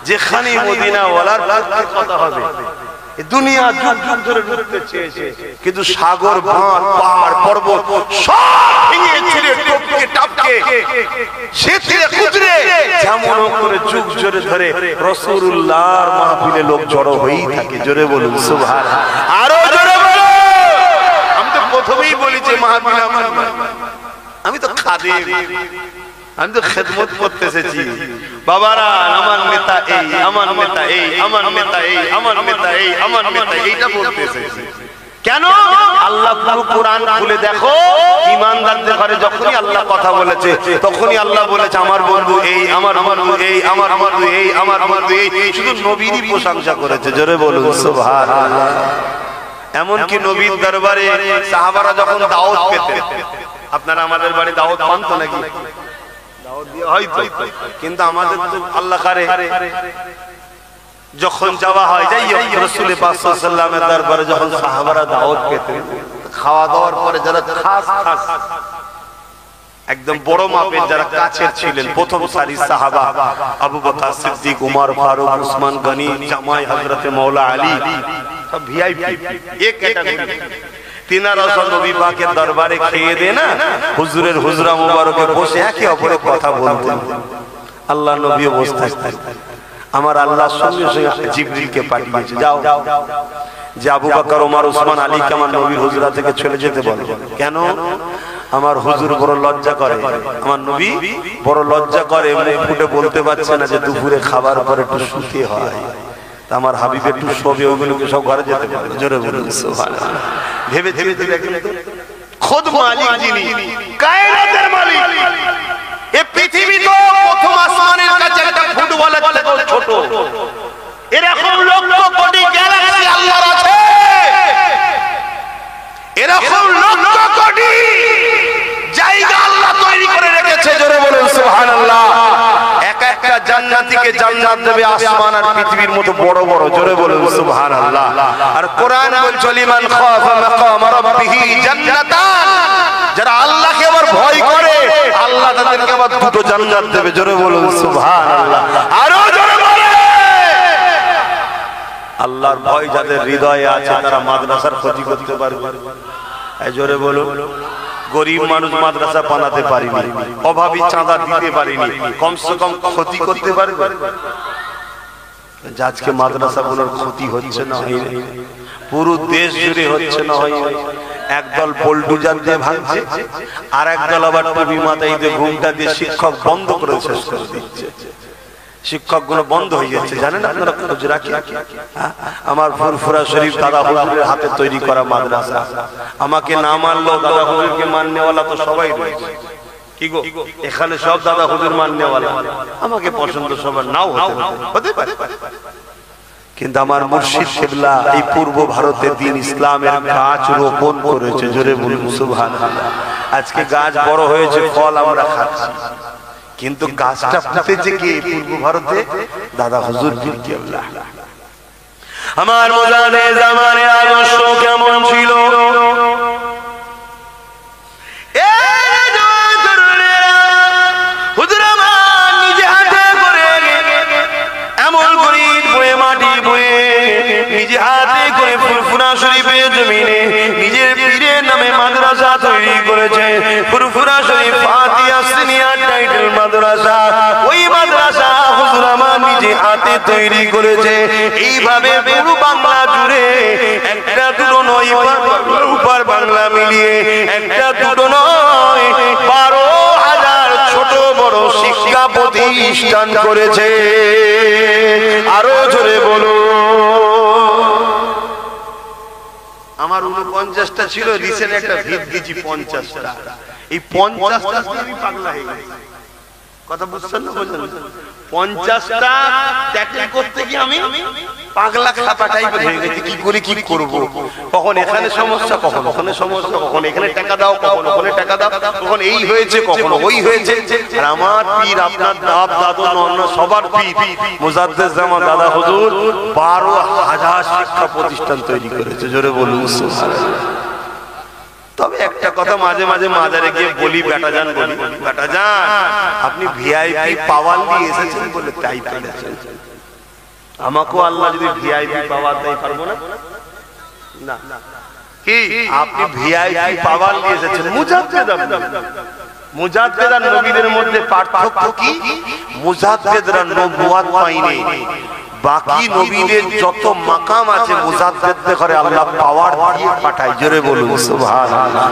যেখানে মদিনা ওয়ালার কথা হবে, দুনিয়া যুগ যুগ ধরে লুটতে চেয়েছে, কিন্তু সাগর, বাঁধ, পাহাড়, পর্বত সব ভেঙে ছিঁড়ে টপকে টাপকে সেতিয়ে কুচরে যেমন করে যুগ জোরে ধরে রাসূলুল্লাহর মাহফিলে লোক জড়ো হয়েই থাকে। জোরে বলুন সুবহানাল্লাহ, আরো জোরে বলুন। আমি তো প্রথমেই বলেছি মাহফিল আমার, আমি তো খাদেম, আমি তো খেদমত করতে এসেছি। বাবারা, আমার নেতা এই, আমার নেতা এই, আমার নেতা এই, আমার নেতা এই, আমার নেতা এইটা বলতে এসেছি। কেন? আল্লাহ পুরো কোরআন খুলে দেখো, ঈমানদারদের ঘরে যখনই আল্লাহ কথা বলেছে তখনই আল্লাহ বলেছে আমার বন্ধু এই, আমার বন্ধু এই, আমার বন্ধু এই, আমার বন্ধু এই, শুধু নবীরই প্রশংসা করেছে। জোরে বলুন সুবহানাল্লাহ। এমনকি নবীর দরবারে সাহাবারা যখন দাওয়াত পেতেন, আপনারা আমাদের বাড়ি দাওয়াত পান তো নাকি? হয়তো, কিন্তু আমাদের তো আল্লাহ করে যখন যাওয়া হয়, যাই হোক, রাসূল পাক সাল্লাল্লাহু আলাইহি ওয়াসাল্লামের দরবারে যখন সাহাবারা দাওয়াত পেতেন, খাওয়া দাওয়ার পরে যারা খাস খাস একদম বড় মাপের যারা কাছের ছিলেন, প্রথম সারির সাহাবা আবু বকর সিদ্দিক, উমর ফারুক, উসমান গনি, জামাই হযরতে মাওলা আলী, সব ভিআইপি এক ক্যাটাগরি। তিনারা সব নবী পাকের দরবারে খেয়ে দেয় না, হুজুরের হুজরা মুবারকে বসে একে অপরের কথা বলতেন। আল্লাহ নবীও বসে থাকতেন। আমার আল্লাহর সঙ্গে সঙ্গে জিবরিলকে পাঠিয়েছে, যাও যে আবু বকর, ওমর, উসমান, আলীকে আমার নবীর হুজরা থেকে চলে যেতে বলো। কেন? আমার হুজুর বড় লজ্জা করে, আমার নবী বড় লজ্জা করে, মুখ ফুটে বলতে পারছে না যে দুপুরে খাবার পরে একটু শুতে হয়, আমার হাবিব একটু শোবে, ওগুলোকে সব ঘরে যেতে পারে। জোরে বলুন সুবহানাল্লাহ। ভেবে ভেবে দেখেন তো, খোদ মালিক যিনি, কায়নাতের মালিক, এই পৃথিবী তো প্রথম আসমানের কাছে একটা ফুটবলের থেকেও ছোট। এরকম লক্ষ কোটি গ্যালাক্সি আল্লাহর আছে, এরকম লক্ষ কোটি জায়গা আল্লাহ তৈরি করে রেখেছে। জোরে বলুন সুবহানাল্লাহ। এক একটা জান্নাতীকে জান্নাত দেবে আসমান আর পৃথিবীর মতো বড় বড়। জোরে বলুন সুবহানাল্লাহ। আর কোরআন বলছে লিমান খাফা মাকাম রাব্বিহি জান্নাতান, যারা আল্লাহকে আবার ভয় করে আল্লাহ তাদেরকে আবার দুটো জান্নাত দেবে। জোরে বলুন সুবহানাল্লাহ, আরো জোরে বলেন। আল্লাহর ভয় যাদের হৃদয়ে আছে তারা মাদ্রাসার ক্ষতি করতে পারবে। এই জোরে বলুন। গরিব মানুষ মাদ্রাসা বানাতে পারিনি, অভাবী চাঁদা দিতে পারিনি, কমসে কম ক্ষতি করতে পারবে। আজকে মাদ্রাসাগুলোর ক্ষতি হচ্ছে না হয়, পুরো দেশ জুড়ে হচ্ছে না হয়। একদল বোল্ডুজার দিয়ে ভাঙছে, আর একদল আবার টুপি মাথায় দিয়ে ঘুমটা দিয়ে শিক্ষক বন্ধ করে শেষ করে দিচ্ছে। শিক্ষক গুলো বন্ধ হয়ে যাচ্ছে, জানেন আপনারা? খোঁজ রাখি। আমার ফুরফুরা শরীফ দাদা হুজুরের হাতে তৈরি করা মাদ্রাসা, আমাকে না মানলেও দাদা হুজুরকে মাননেওয়ালা তো সবাই রয়েছে। কি গো, এখানে সব দাদা হুজুর মাননেওয়ালা, আমাকে পছন্দ সবার নাও হতে পারে, কিন্তু আমার মুর্শিদ কিবলা এই পূর্ব ভারতে দ্বীন ইসলামের গাছ রোপণ করেছে। জোরে বলুন সুবহানাল্লাহ। আজকে গাছ বড় হয়েছে, ফল আমরা খাচ্ছি, কিন্তু গাছটা ফুটেছে কি পূর্ব ভারতে? দাদা হুজুর পীর কিবলা। আমার মোজানে জামানে আদর্শ কেমন ছিল? হুজুর আমার নিজে হাতে করে এমন গরিব বয়ে মাটি বয়ে নিজে হাতে করে ফুরফুরা শরীফের জমিনে নিজের পীরের নামে মাদ্রাসা তৈরি করেছে। ফুরফুরা শরীফ ফাতিহা সিনিয়র টাইটেল মাদ্রাসা, ওই মাদ্রাসা হুজুর আমার নিজে হাতে তৈরি করেছে। এইভাবে পুরো বাংলা জুড়ে একটা দুটো নয়, উপর বাংলা মিলিয়ে একটা দুটো নয় 12,000 ছোট বড় শিক্ষা প্রতিষ্ঠান করেছে। আরো জোরে বলো। আমার 49টা ছিল, রিসেন্ট একটা ভিত দিয়েছি 50টা। এই 50টা আমি পাগলা হয়ে গেছি। কথা বুঝছেন না? বলছেন 50টা ট্যাকল করতে গিয়ে আমি পাগলা খাপা টাইপের হয়ে গেছি। কি করে কি করব, কখন এখানে সমস্যা, কখন ওখানে সমস্যা, কখন এখানে টাকা দাও, কখন ওখানে টাকা দাও, কখন এই হয়েছে, কখন ওই হয়েছে। আর আমার পীর, আপনার দাদ দাদু নন্না সবার পীর মুজাদ্দেদ জামান দাদা হুজুর 12,000 শিক্ষা প্রতিষ্ঠান তৈরি করেছে। জোরে বলুন সুবহানাল্লাহ। তবে একটা কথা মাঝে মাঝে মাজারে গিয়ে বলি, বেটা যান বলি, বেটা যান আপনি ভিআইপি পাওয়ার নিয়ে এসেছেন বলে তাই পেয়েছেন। আমাকেও আল্লাহ যদি ভিআইপি পাওয়ার দেয় পারবো না? না কি আপনি ভিআইপি পাওয়ার নিয়ে এসেছেন মুজাদ্দেদ। মুজাদ্দেদ আর নবীদের মধ্যে পার্থক্য কি? মুজাদ্দেদরা নবুয়ত পায়নি, বাকি নবীদের যত মাকাম আছে মুজাদ্দেদদের ঘরে আল্লাহ পাওয়ার দিয়ে পাঠায়। জোরে বলুন সুবহানাল্লাহ।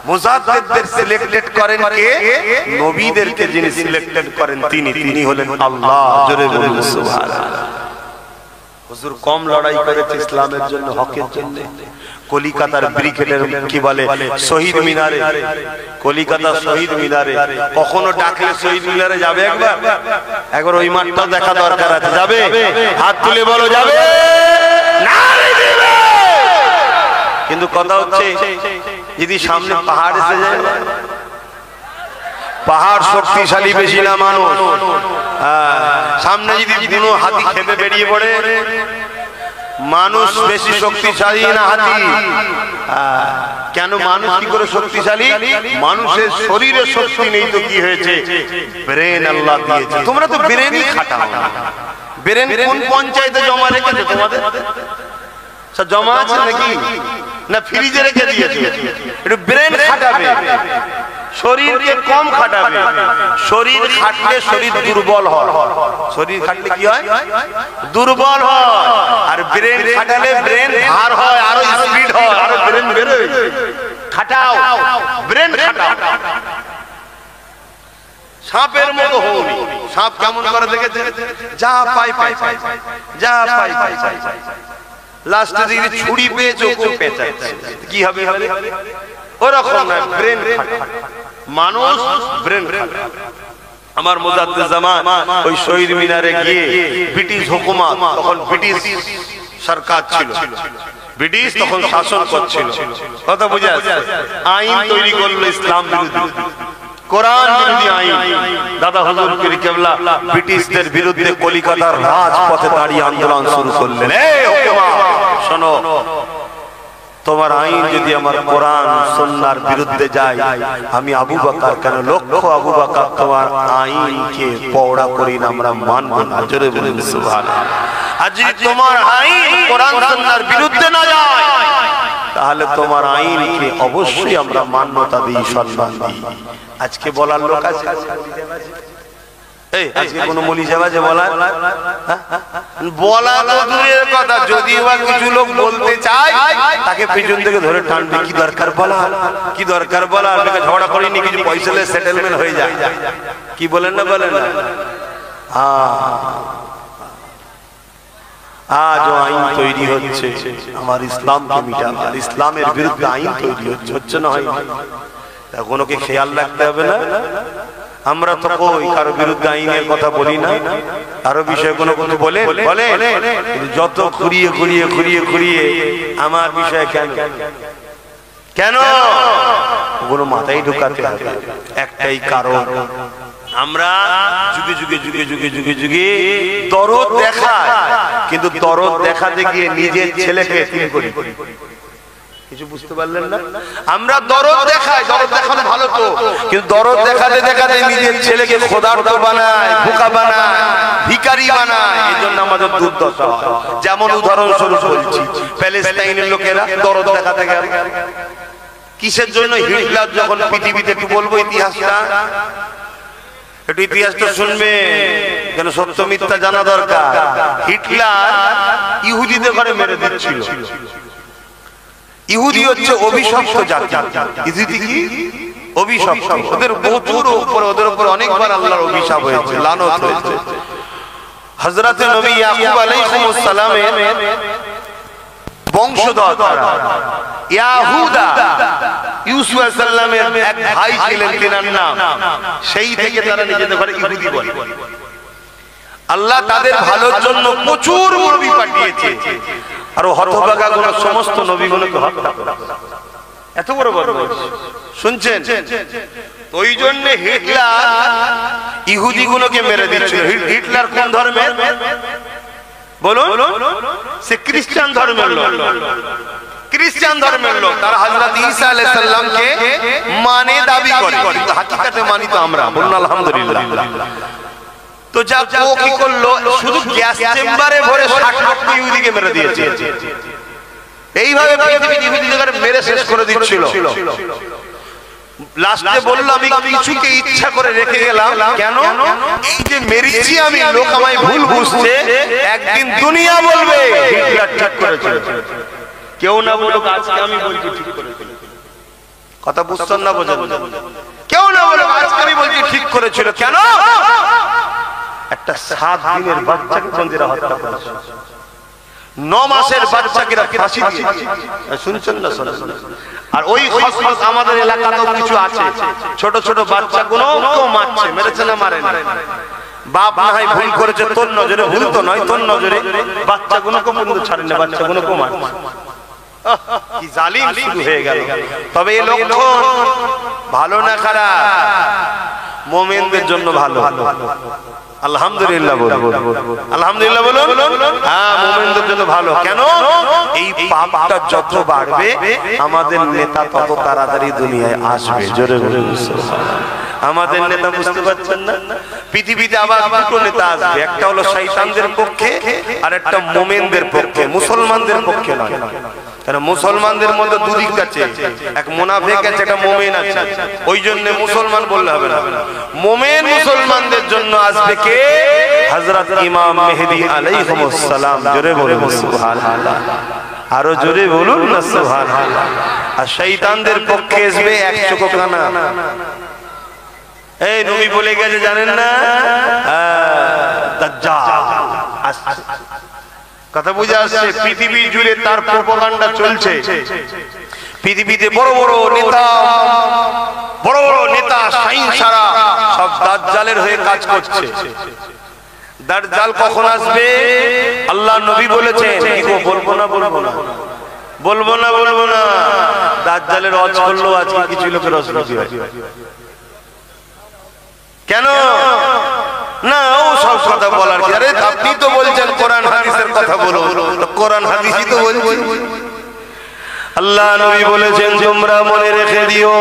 মুজাদ্দেদদের সিলেক্টেড করেন কে? নবীদেরকে যিনি সিলেক্টেড করেন তিনি হলেন আল্লাহ। জোরে বলুন সুবহানাল্লাহ। হুজুর কম লড়াই করেছে ইসলামের জন্য, হকের জন্য। কলিকাতার ব্রিগেডের কি বলে শহীদ মিনারে, কলিকাতার শহীদ মিনারে কখনো ডাকলে শহীদ মিনারে যাবে? একবার ওই মাঠটা দেখা দরকার আছে। যাবে? হাত তুলে বলো যাবে। কিন্তু কথা হচ্ছে যদি সামনে পাহাড় এসে যায়, পাহাড় শক্তিশালী বেশি না মানুষ, সামনে যদি দুনো হাতি খেপে বেরিয়ে পড়ে, মানুষ বেশি শক্তিশালী না হাতি? কেন মানুষ কি করে শক্তিশালী? মানুষের শরীরে শক্তি নেই তো কি হয়েছে? ব্রেন আল্লাহ দিয়েছে। তোমরা তো ব্রেনই খাটাও না। ব্রেন কোন পঞ্চায়েতে জমা রেখেছে তোমাদের? জমা আছে নাকি? না ফ্রিজে রেখে দিয়েছে? একটু ব্রেন খাটাবে, শরীরকে কম খাটাবে। শরীর খাটলে শরীর দুর্বল হয়। শরীর খাটলে কি হয়? দুর্বল হয়। আর ব্রেন খাটালে ব্রেন ভার হয়, আরো স্পিড হয়, আরো ব্রেন বেরোয়। খাটাও, ব্রেন খাটাও। সাপের মতো হওনি। সাপ কেমন করে দেখেছে? যা পাই পাই, যা পাই পাই, লাস্টে যদি ছুরি পেয়েছো পেঁচাচ্ছে, কি হবে? ওরকম না, ব্রেন খাটাও। মানুষ ব্রেন খাটাও। আমার মুজাদ্দেদ জামান ওই শহীদ মিনারে গিয়ে ব্রিটিশ হুকুমত, তখন ব্রিটিশ সরকার ছিল, ব্রিটিশ তখন শাসন করছিল, কথা বুঝে আসছে, আইন তৈরি করলো ইসলাম বিরোধী, কোরআন বিরোধী আইন। দাদা হুজুর পীর কেবলা ব্রিটিশদের বিরুদ্ধে কলিকাতার রাজপথে দাঁড়িয়ে আন্দোলন শুরু করলেন। এই হুকুমা শোনো, তোমার আইন যদি আমার কোরআন সুন্নাহর বিরুদ্ধে যায়, আমি আবু বকর কেন লক্ষ আবু বকর তোমার আইনকে পওড়া করি না, আমরা মানব না। জোরে বলুন সুবহানাল্লাহ। আর যদি তোমার আইন কোরআন সুন্নাহর বিরুদ্ধে না যায়, তাহলে তোমার আইনকে অবশ্যই আমরা মান্যতা দিই, সম্মান দিই। আজকে বলার লোক আছে? আজকে কোন মলিজাবাজে বলা তো দূরের কথা, যদি বা কিছু লোক বলতে চায় তাকে পেছন থেকে ধরে টানবে। কি দরকার বলা, কি দরকার বলা, ঝগড়া করিনি, কিছু পয়সা সেটেলমেন্ট হয়ে যায়। কি বলেন না বলেন না? আজ আইন তৈরি হচ্ছে আমার ইসলামকে মিটাবার, ইসলামের বিরুদ্ধে আইন তৈরি হচ্ছে না? হয় কোনোকে খেয়াল রাখতে হবে না? আমরা তো কই কারো বিরুদ্ধে আইনের কথা বলি না, কারো বিষয়ে কোনো কিছু বলে বলে, যত ঘুরিয়ে ঘুরিয়ে ঘুরিয়ে ঘুরিয়ে আমার বিষয়ে কেন কেন ওগুলো মাথায় ঢুকাতে হবে। একটাই কারণ, আমরা যুগে যুগে যুগে যুগে যুগে যুগে দরদ দেখায়, কিন্তু দরদ দেখাতে গিয়ে নিজের ছেলেকে এতিম করি। কিছু বুঝতে পারলেন না? আমরা দরদ দেখাই, দরদ দেখানো ভালো তো, কিন্তু দরদ দেখাতে দেখাতে নিজের ছেলেকে খোদার্থ বানায়, বোকা বানায়, ভিখারি বানায়। এই জন্য আমাদের দুর্দশা। যেমন উদাহরণস্বরূপ বলছি, প্যালেস্টাইনের লোকেরা দরদ দেখাতে গেল কিসের জন্য? হিটলার যখন পৃথিবীতে, একটু বলবো ইতিহাসটা, একটু ইতিহাসটা শুনবে, কেন সত্য মিথ্যা জানা দরকার। হিটলার ইহুদিদের ঘরে মেরে দিচ্ছিল। ইহুদি হচ্ছে অভিশপ্ত জাতি। ইহুদি কি? অভিশপ্ত। ওদের প্রচুর উপরে, ওদের উপরে অনেকবার আল্লাহর অভিশাপ হয়েছে, লানত হয়েছে। হযরত নবী ইয়াকুব আলাইহিস সালামের বংশধর ইয়াহুদা, ইউসুফ আলাইহিস সালামের এক ভাই ছিলেন, তিনার নাম, সেই থেকে তারা নিজেদের ঘরে ইহুদি বলে। আল্লাহ তাদের ভালোর জন্য প্রচুর নবী পাঠিয়েছে, আর হতভাগা গুলো সমস্ত নবীগুলোকে হত্যা করে। এত বড় বদমাইশ শুনছেন? ওই জন্য হিটলার ইহুদি গুলোকে মেরে দিচ্ছিল। হিটলার কোন ধর্মের বলুন? সে খ্রিস্টান ধর্মের লোক। খ্রিস্টান ধর্মের লোক, তারা হযরত ঈসা আলাইহিস সালামকে মানে দাবি করে, কিন্তু হাকিকাতে মানি তো আমরা। বলুন আলহামদুলিল্লাহ। তো যা ও কি করলো, শুধু গ্যাস চেম্বারে ভরে 60 লক্ষ ইহুদিকে মেরে দিয়েছে। এইভাবে ইহুদিদের মেরে শেষ করে দিচ্ছিল। লাস্টে বলল আমি কিছুকে ইচ্ছা করে রেখে গেলাম, কেন? এই যে মেরেছি আমি, লোক আমায় ভুল বুঝছে, একদিন দুনিয়া বলবে হিটলার ঠিক করেছিল। কেউ না বলুক, আজকে আমি বলছি ঠিক করেছিল। কথা বুঝছেন না? বোঝেন? কেউ না বলুক, আজকে আমি বলছি ঠিক করেছিল। কেন? একটা 7 দিনের বাচ্চাকে বন্দীরা হত্যা করেছে, 9 মাসের বাচ্চাকে ফাঁসি দিয়েছে। শুনছেন না? শুনুন। আর ওই খসরত আমাদের এলাকাতেও কিছু আছে, ছোট ছোট বাচ্চাগুলো কেউ মারছে, মেরেছে না মারে না। বাপ না হয় ভুল করেছে, তোর নজরে, ভুল তো নয়, তোর নজরে বাচ্চাগুলোকে বন্ধু ছাড়েন না, বাচ্চাগুলোকে মারছে। কি জালিম শুরু হয়ে গেল। তবে এই লক্ষণ ভালো না খারাপ? মুমিনদের জন্য ভালো। আলহামদুলিল্লাহ বলুন, আলহামদুলিল্লাহ বলুন। হ্যাঁ, মুমিনদের জন্য ভালো। কেন? এই পাপটা যত বাড়বে আমাদের নেতা তত তাড়াতাড়ি দুনিয়ায় আসবে। জোরে বলে আমাদের নেতা, বুঝতে পারছেন না? পৃথিবীতে আবার দুটো নেতা আসবে, একটা হলো শয়তানদের পক্ষে আর একটা মুমিনদের পক্ষে, মুসলমানদের পক্ষে নয়। কারণ মুসলমানদের মধ্যে দুদিক আছে, এক মুনাফিক আছে, একটা মুমিন আছে। ওই জন্য মুসলমান বললে হবে না। মুমিন মুসলমানদের জন্য আসবে কে? হযরত ইমাম মেহেদী আলাইহিস সালাম। জোরে বলুন সুবহানাল্লাহ, আরো জোরে বলুন না সুবহানাল্লাহ। আর শয়তানদের পক্ষে আসবে এক চোখ কানা। এই নবী বলে গেছে জানেন না? দাজ্জাল। কথা বুঝে আসছে? পৃথিবী জুড়ে তার প্রোপাগান্ডা চলছে। পৃথিবীতে বড় বড় নেতা সাইন্সারা সব দাজ্জালের হয়ে কাজ করছে। দাজ্জাল কখন আসবে? আল্লাহ নবী বলেছেন, বলবো না বলবো না বলবো না বলবো না। দাজ্জালের রজ করলো আজকে কিছু লোকের রজনীতি হয়। কেন না? ও সব কথা বলার কি? আরে আপনি তো বলছেন কোরআন হাদিসের কথা বলো, তো কোরআন হাদিসই তো বলছি। আল্লাহ নবী বলেছেন, তোমরা মনে রেখে দিও,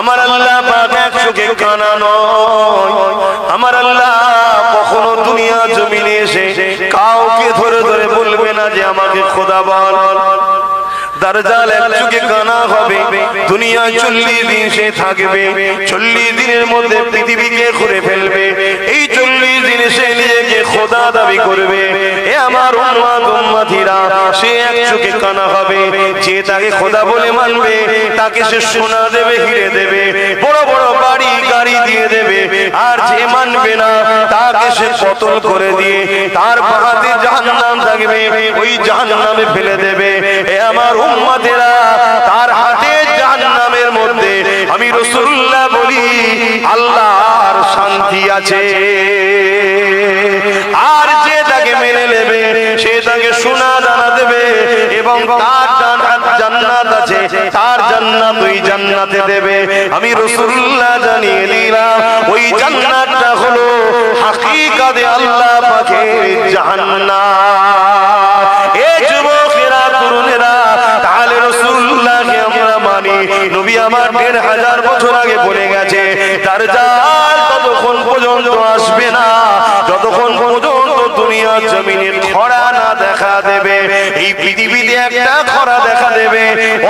আমার আল্লাহ পাক এক চোখে কানা নয়। আমার আল্লাহ কখনো দুনিয়া জমিনে এসে কাউকে ধরে ধরে বলবে না যে আমাকে খোদা বল। দাজ্জাল এক চোখে কানা হবে, দুনিয়ায় 40 দিন সে থাকবে। 40 দিনের মধ্যে পৃথিবীকে ঘুরে ফেলবে। এই 40 দিন সে নিজেকে খোদা দাবি করবে। এ আমার উম্মতিরা, সে এক চোখে কানা হবে। যে তাকে খোদা বলে মানবে তাকে সে সোনা দেবে, হিরে দেবে, বড় বড় বাড়ি গাড়ি দিয়ে দেবে। আর যে মানবে না তাকে সে কতল করে দিয়ে তার হাতে জাহান্নাম থাকবে, ওই জাহান্নামে ফেলে দেবে। এ আমার উম্মতেরা, তার হাতে জাহান্নামের মধ্যে আমি রাসূলুল্লাহ বলি আল্লাহর শান্তি আছে। আর যে তাকে মেনে নেবে সে তাকে সোনা দানা দেবে এবং তার জান্নাত আছে, তার জান্নাত ওই জান্নাতে দেবে। আমি রাসূলুল্লাহ জানিয়ে দিলাম, ওই জান্নাতটা হলো হাকিকাতে আল্লাহ পাকের জান্নাত। এ যুবকেরা, তরুণেরা, তাহলে রাসূলুল্লাহকে আমরা মানি। নবী আমার 1500 বছর আগে বলে গেছে, দাজ্জাল ততক্ষণ পর্যন্ত আসবে না যতক্ষণ পর্যন্ত দুনিয়া জমিনে খরা না দেখা দেবে। এই পৃথিবীতে একটা খরা দেখা দেবে,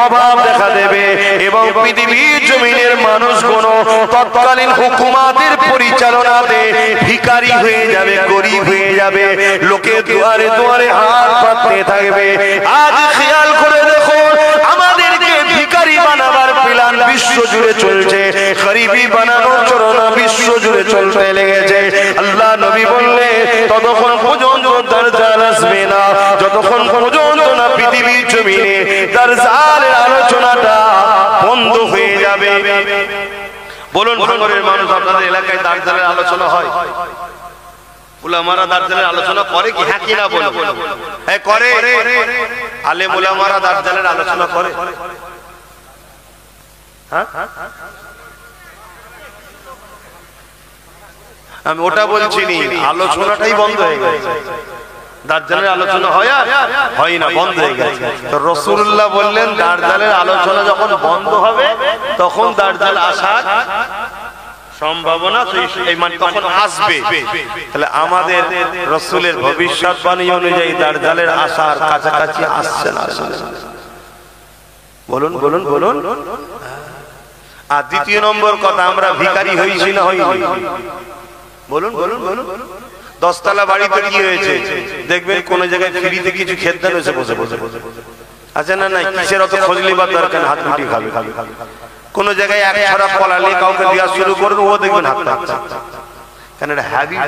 অভাব দেখা দেবে এবং পৃথিবীর জমিনের মানুষগুলো তৎকালীন হুকুমাতের পরিচালনাতে ভিখারি হয়ে যাবে, গরিব হয়ে যাবে, লোকে দুয়ারে দুয়ারে হাত পাততে থাকবে। আজ খেয়াল করে দেখো, আমাদেরকে ভিখারি বানাবার প্ল্যান বিশ্ব জুড়ে চলছে, গরিবি বানানোর চরণা বিশ্ব জুড়ে চলতে লেগেছে। আল্লাহ নবী বললে ততক্ষণ পর্যন্ত দাজ্জাল আসবে না যতক্ষণ পর্যন্ত না পৃথিবীর জমিনে দাজ্জালের আলোচনাটা বন্ধ হয়ে যাবে। বলুন, ভাঙরের মানুষ, আপনাদের এলাকায় দাজ্জালের আলোচনা হয়? উলামারা দাজ্জালের আলোচনা করে কি? হ্যাঁ কি না বলুন? হ্যাঁ করে। আলেম উলামারা দাজ্জালের আলোচনা করে। হ্যাঁ, আমি ওটা বলছি নি, আলোচনাটাই বন্ধ হয়ে গেছে। দাজ্জালের আলোচনা হয় না, বন্ধ হয়ে গেছে। তো রাসূলুল্লাহ বললেন, দাজ্জালের আলোচনা যখন বন্ধ হবে তখন দাজ্জাল আসার সম্ভাবনা এই মানে তখন আসবে। তাহলে আমাদের রাসূলের ভবিষ্যৎবাণী অনুযায়ী দাজ্জালের আসার কাছাকাছি আসছে না? বলুন বলুন বলুন। আর দ্বিতীয় নম্বর কথা, আমরা ভিখারি হইছি না হইনি? বলুন বলুন বলুন। 10 তলা বাড়িতে কি হয়েছে দেখবেন কোন জায়গায় ফ্রিতে কিছু খেতে হয়েছে বসে বসে আছে না? নাই কিসের অত খোঁজলি বা দরকার, হাত মিটি খাবে। কোন জায়গায় এক ছড়া কলা নিয়ে কাউকে দেওয়া শুরু করবে, ও দেখবেন হাত পাতা। কেন? এটা হ্যাবিট।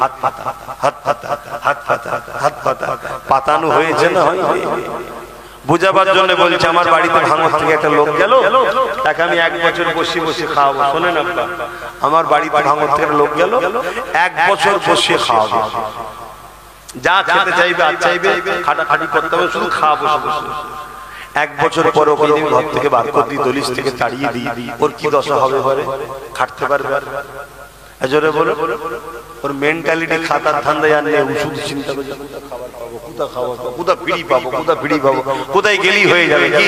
হাত পাতা হাত পাতা হাত পাতা হাত পাতা পাতানো হয়েছে না হয়নি? বুঝাবার জন্য বলছে, আমার বাড়িতে ভাঙর থেকে একটা লোক গেল, তাকে আমি 1 বছর বসে বসে খাওয়াবো। শোনেন আপনার, আমার বাড়িতে ভাঙর থেকে লোক গেল, 1 বছর বসে খাওয়াবো, যা খেতে চাইবে আর চাইবে, খাটাখাটি করতে হবে, শুধু খাওয়াবো বসে। 1 বছর পরে ওকে যদি ঘর থেকে বার করে দিই, দলিশ থেকে তাড়িয়ে দিই, ওর কি দশা হবে? বলে খাটতে পারবে? জোরে বলো। ওর মেন্টালিটি খাতার ধান্দায় আর নেই, শুধু চিন্তা করছে কোথায় গেলি হয়ে যাবে কি।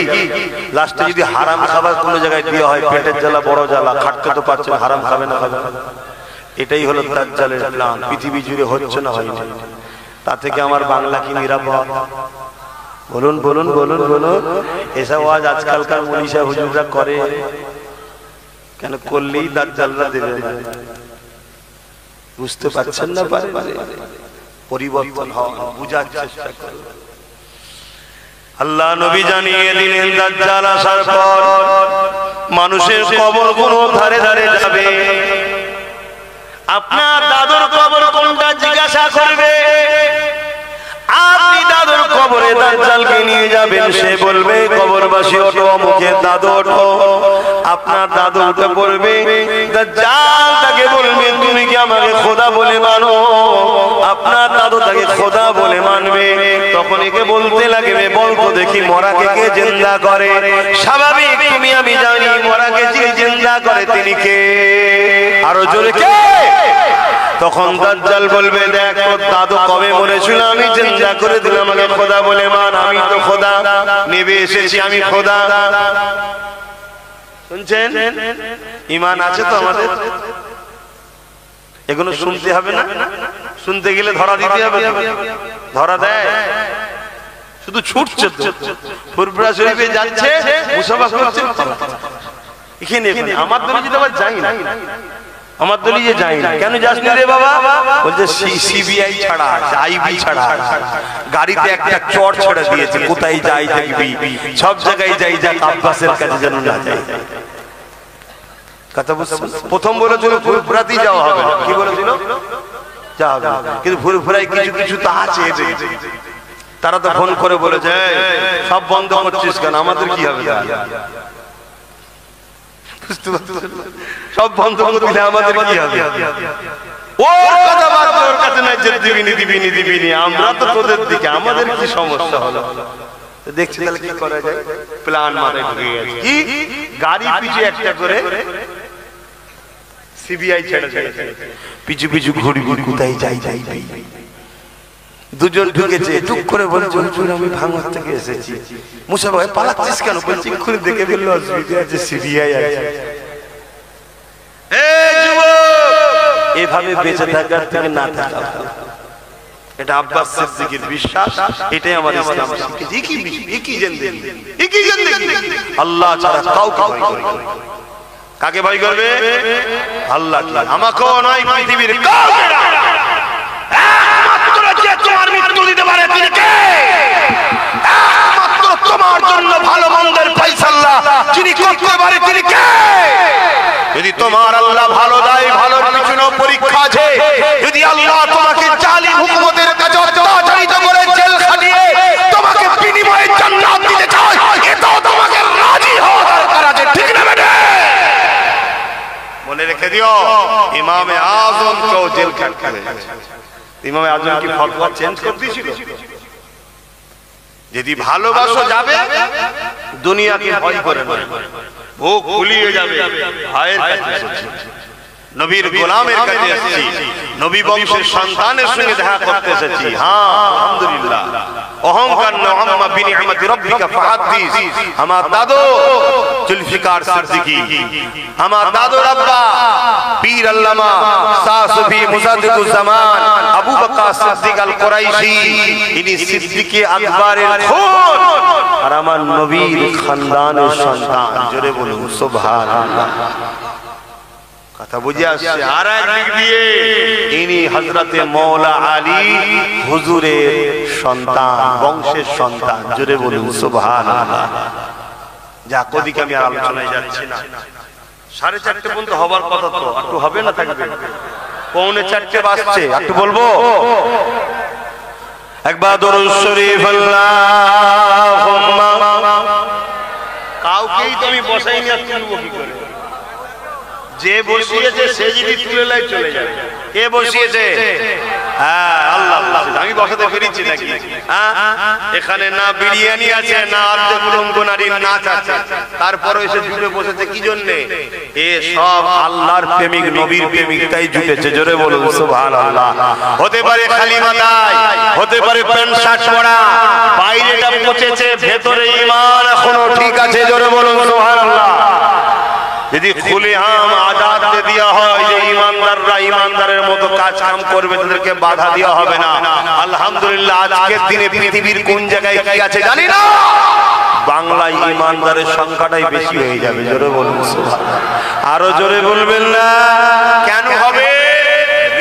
লাস্টে যদি হারাম খাবার কোন জায়গায় দেওয়া হয়, পেটের জ্বালা বড় জ্বালা, খাটতে তো পারছে না, হারাম খাবে না খাবে। এটাই হলো দাজ্জালের প্ল্যান। পৃথিবী জুড়ে হচ্ছে না হয়নি? তা থেকে আমার বাংলা কি নিরাপদ? বলুন বলুন বলুন বলুন। এসব আজ আজকালকার মনীষা হুজুররা করে, কেন করলেই দাজ্জালরা দেবে না? বুঝতে পারছেন না? পরিবর্তন হওয়া, বুঝার চেষ্টা করুন। আল্লাহ নবী জানিয়ে দিলেন, দাজ্জাল আসার পর মানুষের কবর কোন ধারে ধারে যাবে। আপনার দাদুর কবর কোনটা জিজ্ঞাসা করবে, আপনি দাদুর কবরে দাজ্জালকে নিয়ে যাবেন, সে বলবে কবরবাসী ওঠো, মুখে দাদু ওঠো। আপনার দাদু উঠে পড়বে, দাজ্জাল তাকে বলবে তুমি কি আমাকে খোদা বলে মানো? আপনার দাদু তাকে খোদা বলে মানবে। তখন একে বলতে লাগবে, বলতো দেখি মরাকে কে জিন্দা করে? স্বাভাবিক তুমি আমি জানি মরাকে যে জিন্দা করে তিনি কে? আরো জোরে কে? তখন দাজ্জাল বলবে, দেখ তোর দাদু কবে মরেছিল, আমি জিন্দা করে দিলাম, আমাকে খোদা বলে মান। আমি তো খোদা, নেবে এসেছি আমি খোদা। শুনছেন? ঈমান আছে তো আমাদের? এগুলো শুনতে হবে না? শুনতে গেলে ধরা দিতে হবে। ধরা দেয়? শুধু ছুটছে তো। ফুরফুরা শরীফে যাচ্ছে, মুসাফা করছে, এখানে আমার দলে যদি আবার যাই না, আমার দলীয় যাই না। কেন যাসনি রে বাবা? বলছে সিবিআই ছাড়া, আইবি ছাড়া, গাড়িতে একটা চট ছেড়ে দিয়েছে, কোথায় যাই দেখবি, সব জায়গায় যাই, যাক আব্বাসের কাছে যেন না যাই। কথা বুঝছেন? প্রথম বলেছিল ফুরফুরাতেই যাওয়া হবে, কি বলেছিল? যাওয়া হবে, কিন্তু ফুরফুরায় কিছু কিছু তা আছে, তারা তো ফোন করে বলেছে সব বন্ধ করছিস কেন, আমাদের কি হবে? সব বন্ধ করে দিলে আমাদের কি হবে? ওর কথা বাদ, ওর কাছে নাই যে দিবিনি দিবিনি দিবিনি, আমরা তো তোদের দিকে, আমাদের কি সমস্যা হলো? দেখছি তাহলে কি করা যায়। প্ল্যান মাথায় ঢুকে গেছে, কি গাড়ি পিছু একটা করে সিবিআই ছেড়ে দিয়েছে, পিছু পিছু ঘুরি ঘুরি কোথায় যাই যাই যাই। দুজন ঢুকেছে, টুক করে বলছে হুজুর আমি ভাঙর থেকে এসেছি। মুসা ভাই পালাচ্ছিস কেন? বলছি খুলে দেখে ফেললো অসুবিধা আছে, সিবিআই আছে। এভাবে বেঁচে থাকার থেকে না থাকা, এটা আব্বাস সিদ্দিকীর বিশ্বাস, এটাই আমার ইসলাম শিখিয়েছে। একই জিন্দেগি, একই জিন্দেগি, আল্লাহ ছাড়া কাউকে ভয় করে। কাকে ভয় করবে? আল্লাহ। আমাকেও নয়, পৃথিবীর কাউকে না। একমাত্র যে তোমার মৃত্যু দিতে পারে তিনি কে? একমাত্র তোমার জন্য ভালো মন্দের ফয়সালা যিনি করতে পারে তিনি কে? যদি তোমার আল্লাহ ভালো দেয়, ভালোর পিছনে পরীক্ষা আছে। যদি আল্লাহ তোমাকে জালিম হুকুমতের কাছে অত্যাচারিত করে জেল খাটিয়ে তোমাকে বিনিময়ে জান্নাত দিতে চায়, এটাও তোমাকে রাজি হওয়া দরকার আছে, ঠিক না বেটা? মনে রেখে দিও, ইমামে আজম কেও জেল খাটতে হয়েছে। ইমামে আজম কি ফতোয়া চেঞ্জ করে দিয়েছিল? যদি ভালোবাসো যাবে, দুনিয়াকে ভয় করে নয়, ও খুলিয়ে যাবে ভাইয়ের কাছে। নবীর গোলামের কাছে এসেছি, নবী বংশের সন্তানের সঙ্গে দেখা করতে এসেছি। হ্যাঁ আলহামদুলিল্লাহ। অহংকার না, আম্মা বিনিআমাতি রাব্বিকা ফাহাদ্দিস। আমার দাদু জুলফিকার সিদ্দিকী, আমার দাদুর আব্বা পীর আল্লামা শাহ সুফি মুজাদ্দিদুজ জামান আবু বকর সিদ্দিক আল কুরাইশি, ইনি সিদ্দিকে আকবরের খুন আর আমার নবীর খানদানের সন্তান। জোরে বলুন সুবহানাল্লাহ। কথা বুঝে আসছে? আর একদিক দিয়ে ইনি হযরতে মাওলা আলী হুজুরের সন্তান, বংশের সন্তান। জোরে বলুন সুবহানাল্লাহ। যা কদিকে আমি আর আলোচনায় যাচ্ছি না, 4:30 পর্যন্ত হবার কথা, তো একটু হবে না থাকবে, 3:45 বাজছে, একটু বলবো একবার দরুদ শরীফ আল্লাহুম্মা। কাউকেই তো আমি বসাইনি, আর তুলবো কি করে? যে বসিয়েছে সে যদি তুলে লাই চলে যাবে। কে বসিয়েছে? হ্যাঁ আল্লাহ। আমি বসাতে পেরেছি নাকি? এখানে না বিরিয়ানি আছে, না আর্ধগুলঙ্গনারীর নাচ আছে, তারপরে এসে জুড়ে বসেছে কি জন্যে? এ সব আল্লাহর প্রেমিক, নবীর প্রেমিক, তাই জুটেছে। জোরে বলুন সুবহানাল্লাহ। হতে পারে খালি মাথায়, হতে পারে প্যান্ট শার্ট পরা, বাইরেটা পচেছে, ভেতরে ঈমান এখনো ঠিক আছে। জোরে বলুন সুবহানাল্লাহ। যদি খুলে আম আজাদ দেওয়া হয় যে ইমানদাররা ইমানদারের মতো কাজ কাম করবে, তাদেরকে বাধা দেওয়া হবে না। আলহামদুলিল্লাহ, আজকের দিনে পৃথিবীর কোন জায়গায় কি আছে জানি না, বাংলায় ইমানদারের সংখ্যাটাই বেশি হয়ে যাবে। জোরে বলুন সুবহানাল্লাহ। আরো জোরে বলবেন না? কেন হবে?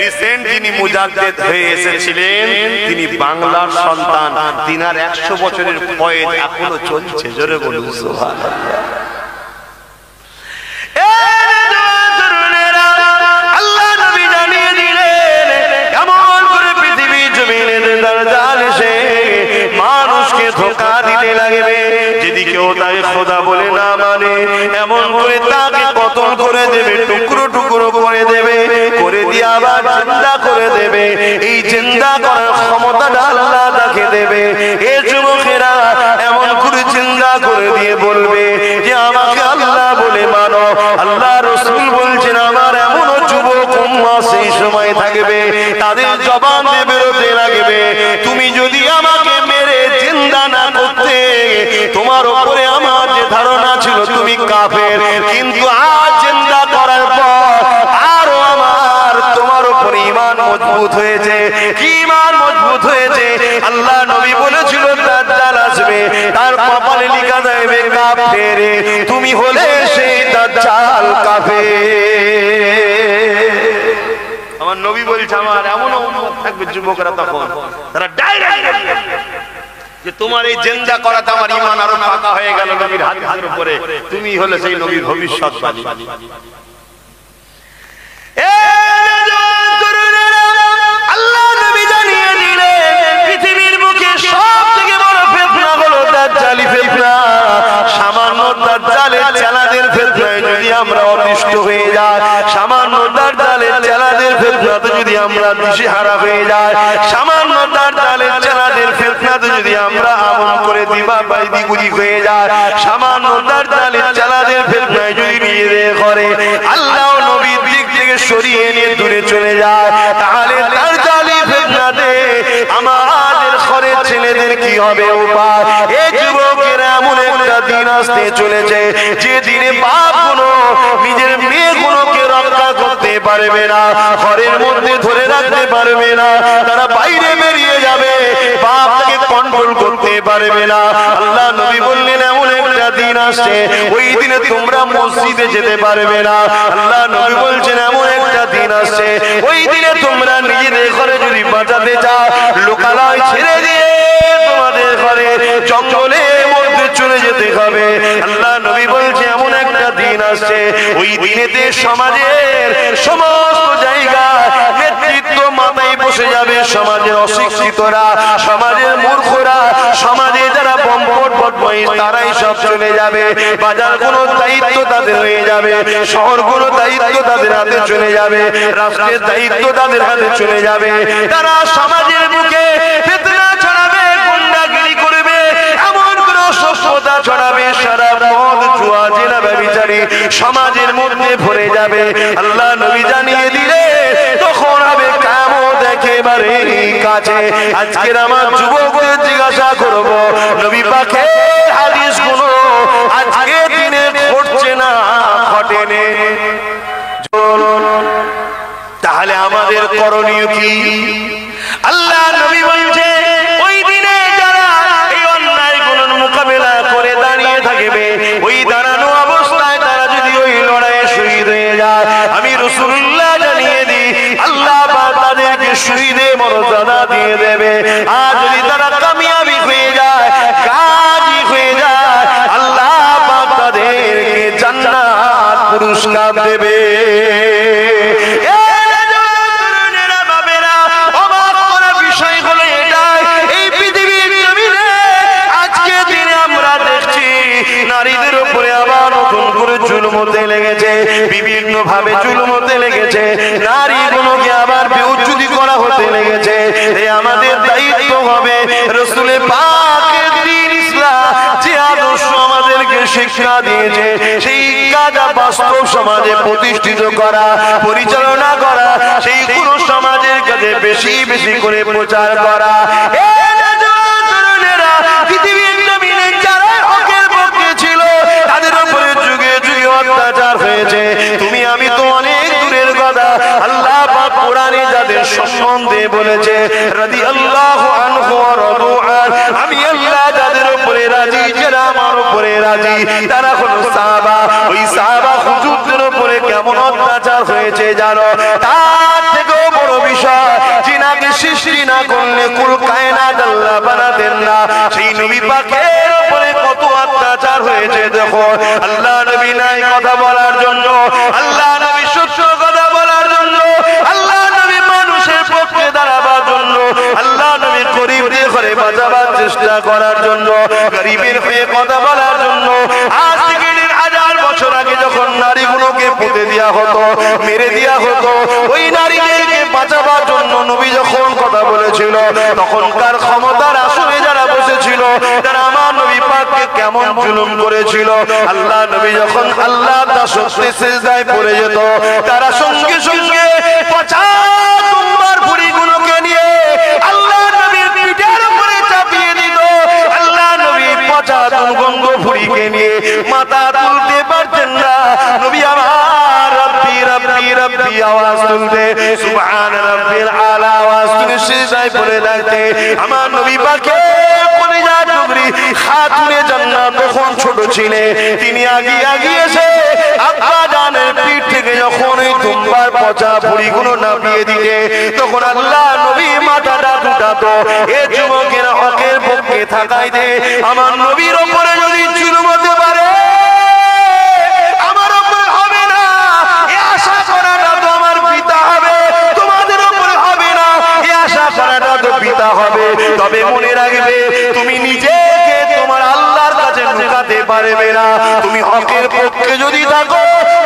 রিসেন্ট যিনি মুজাদ্দিদ হয়ে এসেছিলেন তিনি বাংলার সন্তান, তিনার 100 বছরের ফয়েজ এখনো চলছে। জোরে বলুন সুবহানাল্লাহ। আল্লাহ নবী জানিয়ে দিলেন এমন করে পৃথিবী জমিনে দাজ্জাল এসে মানুষকে ধোঁকা দিতে লাগবে। যদি কেউ তাকে খোদা বলে না মানে, এমন করে তাকে কতল করে দেবে, টুকরো টুকরো করে দেবে, করে দিয়ে আবার জিন্দা করে দেবে। এই জিন্দা করার ক্ষমতাটা আল্লাহ তাকে দেবে। এ যুবকেরা এমন করে জিন্দা করে দিয়ে বলবে যে আমাকে আল্লাহ বলে মানো। আল্লাহ রাসূল বলছেন আমার এমনও যুবক উম্মাহ সেই সময় থাকবে, তাদের জবান দিয়ে বেরোতে লাগবে, তুমি যদি আমাকে মেরে জিন্দা না করতে, তোমার উপরে আমার যে ধারণা ছিল তুমি কাফের, কিন্তু আজ জিন্দা করার পর আরো আমার তোমার উপর ঈমান মজবুত হয়েছে। কি ঈমান মজবুত হয়েছে? আল্লাহ নবী বলেছিল দাজ্জাল আসবে, তার কপালে লেখা যাবে কাফের। তুমি হলে সেই দাজ্জাল কাফের। আমার নবী বলছে আমার এমন উম্মত থাকবে যুবকরা, তখন তারা ডাইরেক্ট যে তোমার এই জিন্দা করাতে আমার ঈমান আরো পাকা হয়ে গেল নবীর হাদিসের উপরে, তুমি হলে সেই নবীর ভবিষ্যৎবাণী। আল্লাহ নবী জানিয়ে দিলেন পৃথিবীর বুকে সবথেকে বড় ফিতনা হলো দাজ্জালি ফিতনা। সামান্য দাজ্জালের চেলাদের ফিতনায় যদি আমরা অতিষ্ঠ হয়ে যাই, সামান্য দাজ্জালের চেলাদের ফিতনাতে যদি আমরা দিশেহারা হয়ে যাই, সামান্য দাজ্জালের চেলাদের ফিতনাতে যদি আমরা আমল করে দিবা বাইদি গুজি হয়ে যায়, সামান্য দাজ্জালের চেলাদের ফিতনায় যদি নিজেদের করে আল্লাহ নবীর দিক থেকে সরিয়ে নিয়ে দূরে চলে যায়, তাহলে দাজ্জালি ফিতনাতে আমাদের ঘরের ছেলেদের কি হবে উপায়? এই যুবকেরা এমন একটা দিন আসতে চলেছে যে দিনে বাপ গুলো নিজের মেয়ে গুলোকে রক্ষা করতে পারবে না, ঘরের মধ্যে ধরে রাখতে পারবে না, তারা বাইরে বেরিয়ে যাবে, বাপ তাকে কন্ট্রোল করতে পারবে না। আল্লাহ নবী বললেন এমন একটা দিন আসছে ওই দিনে তোমরা মসজিদে যেতে পারবে না। আল্লাহ নবী বলছেন এমন একটা দিন আসছে ওই দিনে তোমরা নিজেদের ঘরে যদি বাঁচাতে চাও, লোকালয় ছেড়ে দিয়ে তোমাদের ঘরে জঙ্গলের মধ্যে চলে যেতে হবে। আল্লাহ নবী বলছে এমন একটা দিন আসছে ওই দিনেতে সমাজের সমস্ত জায়গা নেতৃত্ব মাথায় বসে যাবে, সমাজের অশিক্ষিতরা, সমাজের মূর্খরা, সমাজে যারা বম্পট বদমাইশ তারাই সব চলে যাবে, বাজার কোনো দায়িত্ব তাদের হয়ে যাবে, শহর কোনো দায়িত্ব তাদের হাতে চলে যাবে, রাষ্ট্রের দায়িত্ব তাদের হাতে চলে যাবে। তারা সমাজের বুকে ফিতনা ছড়াবে, গুন্ডাগিরি করবে, এমন কোন অসভ্যতা ছড়াবে, সারা পথ জুয়া জিনা ব্যভিচারী সমাজের মধ্যে ভরে যাবে। আল্লাহ নবী জানিয়ে দিলে তখন হবে কিয়ামত একেবারে কাছে। আজকের আমার যুবকদের জিজ্ঞাসা করব, নবী পাকের হাদিসগুলো আজকে দিনে ঘটছে না ঘটেনি, তাহলে আমাদের করণীয় কি? আল্লাহ নবী বলছে ওই দিনে যারা এই অন্যায়গুলোর মোকাবেলা করে দাঁড়িয়ে থাকবে, ওই দাঁড়ানো অবস্থায় তারা যদি ওই লড়াইয়ে শহীদ হয়ে যায়, আমি রাসূলুল্লাহ জানিয়ে দিই আল্লাহ পাক তাদেরকে শহীদের মর্যাদা দিয়ে দেবে। আর যদি তারা কামিয়াবি হয়ে যায়, গাজী হয়ে যায়, আল্লাহ পাক তাদেরকে জান্নাত পুরস্কার দেবে। নারীদের উপরে আবার নতুন করে জুলুম হতে লেগেছে, বিভিন্ন ভাবে জুলুম হতে লেগেছে, নারীগুলোকে আবার বেউজ্জুদি করা হতে লেগেছে। এই আমাদের দায়িত্ব হবে রাসূলে পাকের দ্বীন ইসলাম যে আদর্শ আমাদেরকে শিক্ষা দিয়েছে সেই কাজ বাস্তব সমাজে প্রতিষ্ঠিত করা, পরিচালনা করা, সেই পুরো সমাজের কাছে বেশি বেশি করে প্রচার করা। অত্যাচার হয়েছে, তুমি আমি তো অনেক দূরের কথা, আল্লাহ পাক কোরআনে যাদের সম্বন্ধে বলেছে রাদিয়াল্লাহু আনহু ওয়া রাদু আন, আমি আল্লাহ যাদের উপরে রাজি, যারা আমার উপরে রাজি, তারা হলো সাহাবা। ওই সাহাবা হুজুরদের উপরে কেমন অত্যাচার হয়েছে জানো? তার থেকেও বড় বিষয়, যিনাকে সৃষ্টি না করলে কুল কায়নাত আল্লাহ বানাতেন না, সেই নবী পাকের উপরে কত অত্যাচার হয়েছে। দেখো আল্লাহ নবী নাই কথা বলার জন্য, আল্লাহ নবী সত্য কথা বলার জন্য, আল্লাহ নবী মানুষের পক্ষে দাঁড়াবার জন্য, আল্লাহ নবী গরিবদের ঘরে বাঁচাবার চেষ্টা করার জন্য, গরিবের হয়ে কথা বলার জন্য। আজ থেকে 1000 বছর আগে যখন নারীগুলোকে পুঁতে দেওয়া হতো, মেরে দেওয়া হতো, ওই নারীদেরকে বাঁচাবার জন্য নবী যখন কথা বলেছিল, তখনকার ক্ষমতার আসনে যারা বসেছিল, তারা আমার নবী পাককে কেমন জুলুম করেছিল। আল্লাহ নবী যখন আল্লাহর দাসত্বে সিজদায় পড়ে যেত, তারা সঙ্গে সঙ্গে 50 দুম্বার ভুঁড়িগুলোকে নিয়ে আল্লাহ নবীর পিঠের উপরে চাপিয়ে দিত। আল্লাহ নবী 50 দুর্গন্ধ ভুঁড়িকে নিয়ে মাথা তুলতে পারতেন না। নবী আমার রব্বি রব্বি রব্বি আওয়াজ তুলতে, সুবহান রাব্বিল আলা আওয়াজ তুলে সিজদায় পড়ে থাকতে। আমার নবী পাকের কলিজা টুকরি খাতুনে জান্নাত তখন ছোট ছিলেন, তিনি আগিয়ে এসে আব্বা জানের পিঠ থেকে যখন এই দুম্বার পচা ভুঁড়িগুলো নামিয়ে দিতে, তখন আল্লাহ নবী মাথাটা দুটাতো। এ যুবকেরা হকের পক্ষে থাকাই দে, আমার নবীর উপরে যদি জুলুম হতে পারে, আমার উপরে হবে না, এ আশা করাটা তো আমার পিতা হবে, তোমাদের উপরে হবে না, এ আশা করাটা তো পিতা হবে। তবে মনে রাখবে, তুমি নিজেকে তোমার আল্লাহর কাছে লুকাতে পারবে না। তুমি হকের পক্ষে যদি থাকো,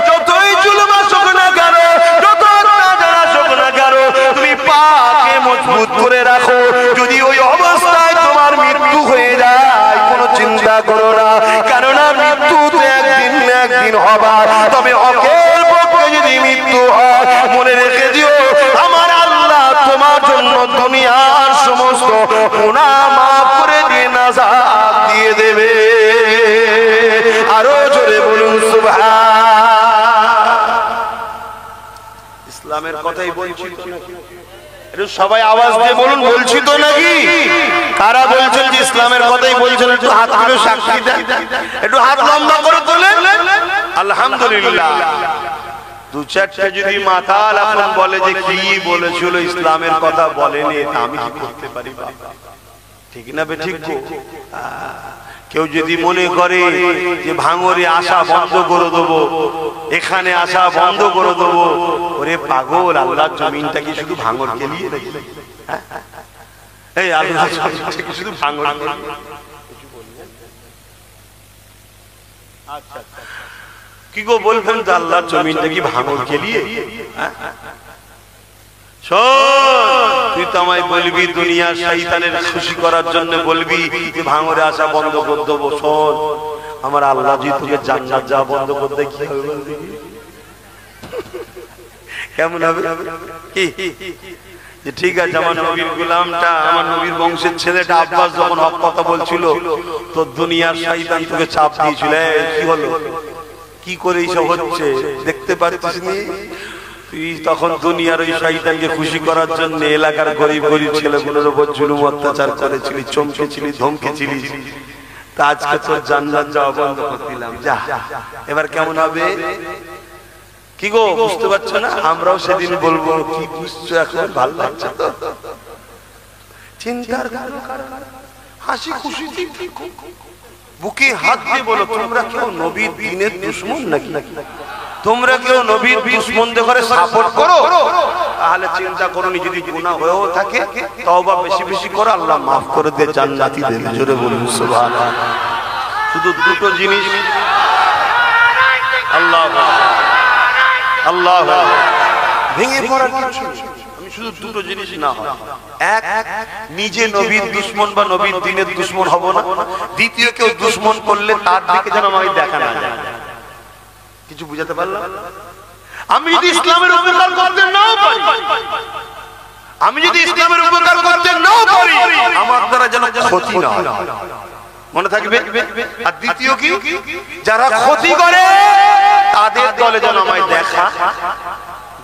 যতই জুলুম আসুক না কেন, যত অত্যাচার আসুক না কেন, তুমি পাকে মজবুত করে রাখো। যদি ওই অবস্থায় তোমার মৃত্যু হয়ে যায়, কোনো চিন্তা করো না, কেননা মৃত্যু তো একদিন না একদিন হবা। তবে হকের পক্ষে যদি মৃত্যু হয়, মনে রেখে দিও আমার আল্লাহ তোমার জন্য দুনিয়ার সমস্ত গুনাহ মাফ করে দিয়ে নাজাত দিয়ে দেবে। আরো জোরে বলুন সুবহান। ইসলামের কথাই বলছি তো নাকি? একটু সবাই আওয়াজ দিয়ে বলুন, বলছি তো নাকি? কারা বলছেন যে ইসলামের কথাই বলছেন? একটু হাত তুলে সাক্ষী দেন, একটু হাত লম্বা করে তোলেন। আলহামদুলিল্লাহ। 2-4টা যদি মাতাল এখন বলে যে কি বলেছিল, ইসলামের কথা বলেনি, এটা আমি কি করতে পারি? ঠিক না বে ঠিক? কেউ যদি মনে করে যে ভাঙরে আসা বন্ধ করে দেবো, এখানে আসা বন্ধ করে দেবো, ওরে পাগল, আল্লাহর জমিনটা কি শুধু ভাঙর খেলিয়ে নাকি? এই আল্লাহর জমিনটা কি শুধু ভাঙর? আচ্ছা কি গো বলবেন যে আল্লাহর জমিনটা কি ভাঙর খেলিয়ে? তুই তো আমায় বলবি দুনিয়া শয়তানের খুশি করার জন্য বলবি যে ভাঙরে আসা বন্ধ করে দেবো। শোন, আমার আল্লাহ যদি তোকে জান্নাত যাওয়া বন্ধ করতে কি হবে কেমন হবে যে ঠিক আছে আমার নবীর গোলামটা আমার নবীর বংশের ছেলেটা আব্বাস যখন হক কথা বলছিল তো দুনিয়ার শয়তান তোকে চাপ দিয়েছিল কি হলো কি করে এইসব হচ্ছে দেখতে পারছিস নি তুই তখন দুনিয়ার ওই শয়তানকে খুশি করার জন্য এলাকার গরিব গরিব ছেলেগুলোর উপর জুলুম অত্যাচার করেছিলি চমকেছিলি ধমকেছিলি তা আজকে তোর জান্নাত যাওয়া বন্ধ করে দিলাম যা এবার কেমন হবে কি গো বুঝতে পারছো না আমরাও সেদিন বলবো কি বুঝছো এখন ভালো লাগছে তো চিন্তার হাসি খুশি বুকে হাত দিয়ে বলো তোমরা কেউ নবীর দ্বীনের দুশমন নাকি তোমরা কেউ নবীর দুশমনদের করে সাপোর্ট করো তাহলে চিন্তা করোনি যদি গুনাহ হয়েও থাকে তওবা বেশি বেশি করো আল্লাহ maaf করে দিয়ে জান্নাতি দেবে জোরে বলুন সুবহানাল্লাহ শুধু দুটো জিনিস আল্লাহ আল্লাহ ভেঙে পড়ার কিছু আমি শুধু দুটো জিনিস না হয় এক নিজে নবীর দুশমন বা নবীর দ্বীনের দুশমন হব না দ্বিতীয় কেউ দুশমন করলে তার দিকে যেন আমাকে দেখা না যায় কিছু বুঝাতে পারলাম আমি যদি ইসলামের উপকার করতে নাও পারি আমি যদি ইসলামের উপকার করতে নাও পারি আমার দ্বারা যেন ক্ষতি না হয় মনে থাকবে আর দ্বিতীয় কি যারা ক্ষতি করে তাদের দলে যেন আমায় দেখা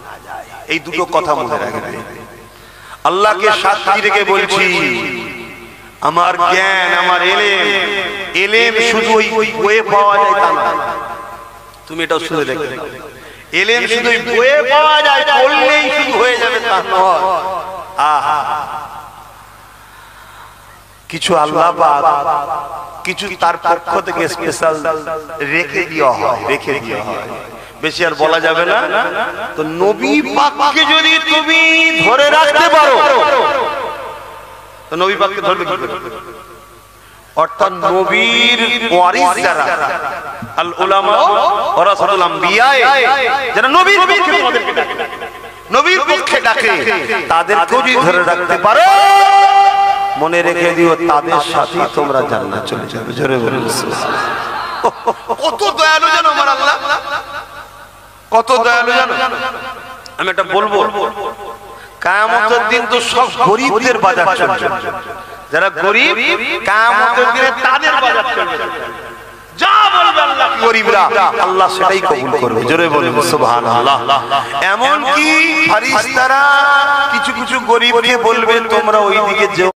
না যায় এই দুটো কথা মনে রাখবে আল্লাহকে সাক্ষী রেখে বলছি আমার জ্ঞান আমার এলেম শুধু ওই বইয়ে পাওয়া যায় তা না তুমি এটাও শুনে রেখে দাও এলেম শুধু ওই বইয়ে পাওয়া যায় পড়লেই শুধু হয়ে যাবে তা নয় আহা কিছু আল্লাহ পাক কিছু তার পক্ষ থেকে স্পেশাল রেখে দেওয়া হয় বেশি আর বলা যাবে না তো নবী পাককে যদি তুমি ধরে রাখতে পারো তো নবী পাককে ধরবে কি করে অর্থাৎ নবীর ওয়ারিস যারা আল উলামা ওয়ারাসাতুল আম্বিয়া যারা নবীর পক্ষে ডাকে তাদেরকে যদি ধরে রাখতে পারো মনে রেখে দিও তাদের সাথে তোমরা জান্নাত চলে যাবে জোরে বলুন কত দয়ালু জানো আমার আল্লাহ কত দয়ালু জানো আমি এটা বলবো কিয়ামতের দিন তো সব গরিবদের বাজার চলবে যারা গরিব কিয়ামতের দিনে তাদের বাজার চলবে যা বলবে আল্লাহ গরিবরা আল্লাহ সেটাই কবুল করবে জোরে বলুন সুবহানাল্লাহ এমন কি ফেরেশতারা কিছু কিছু গরিবকে বলবে তোমরা ওইদিকে যেও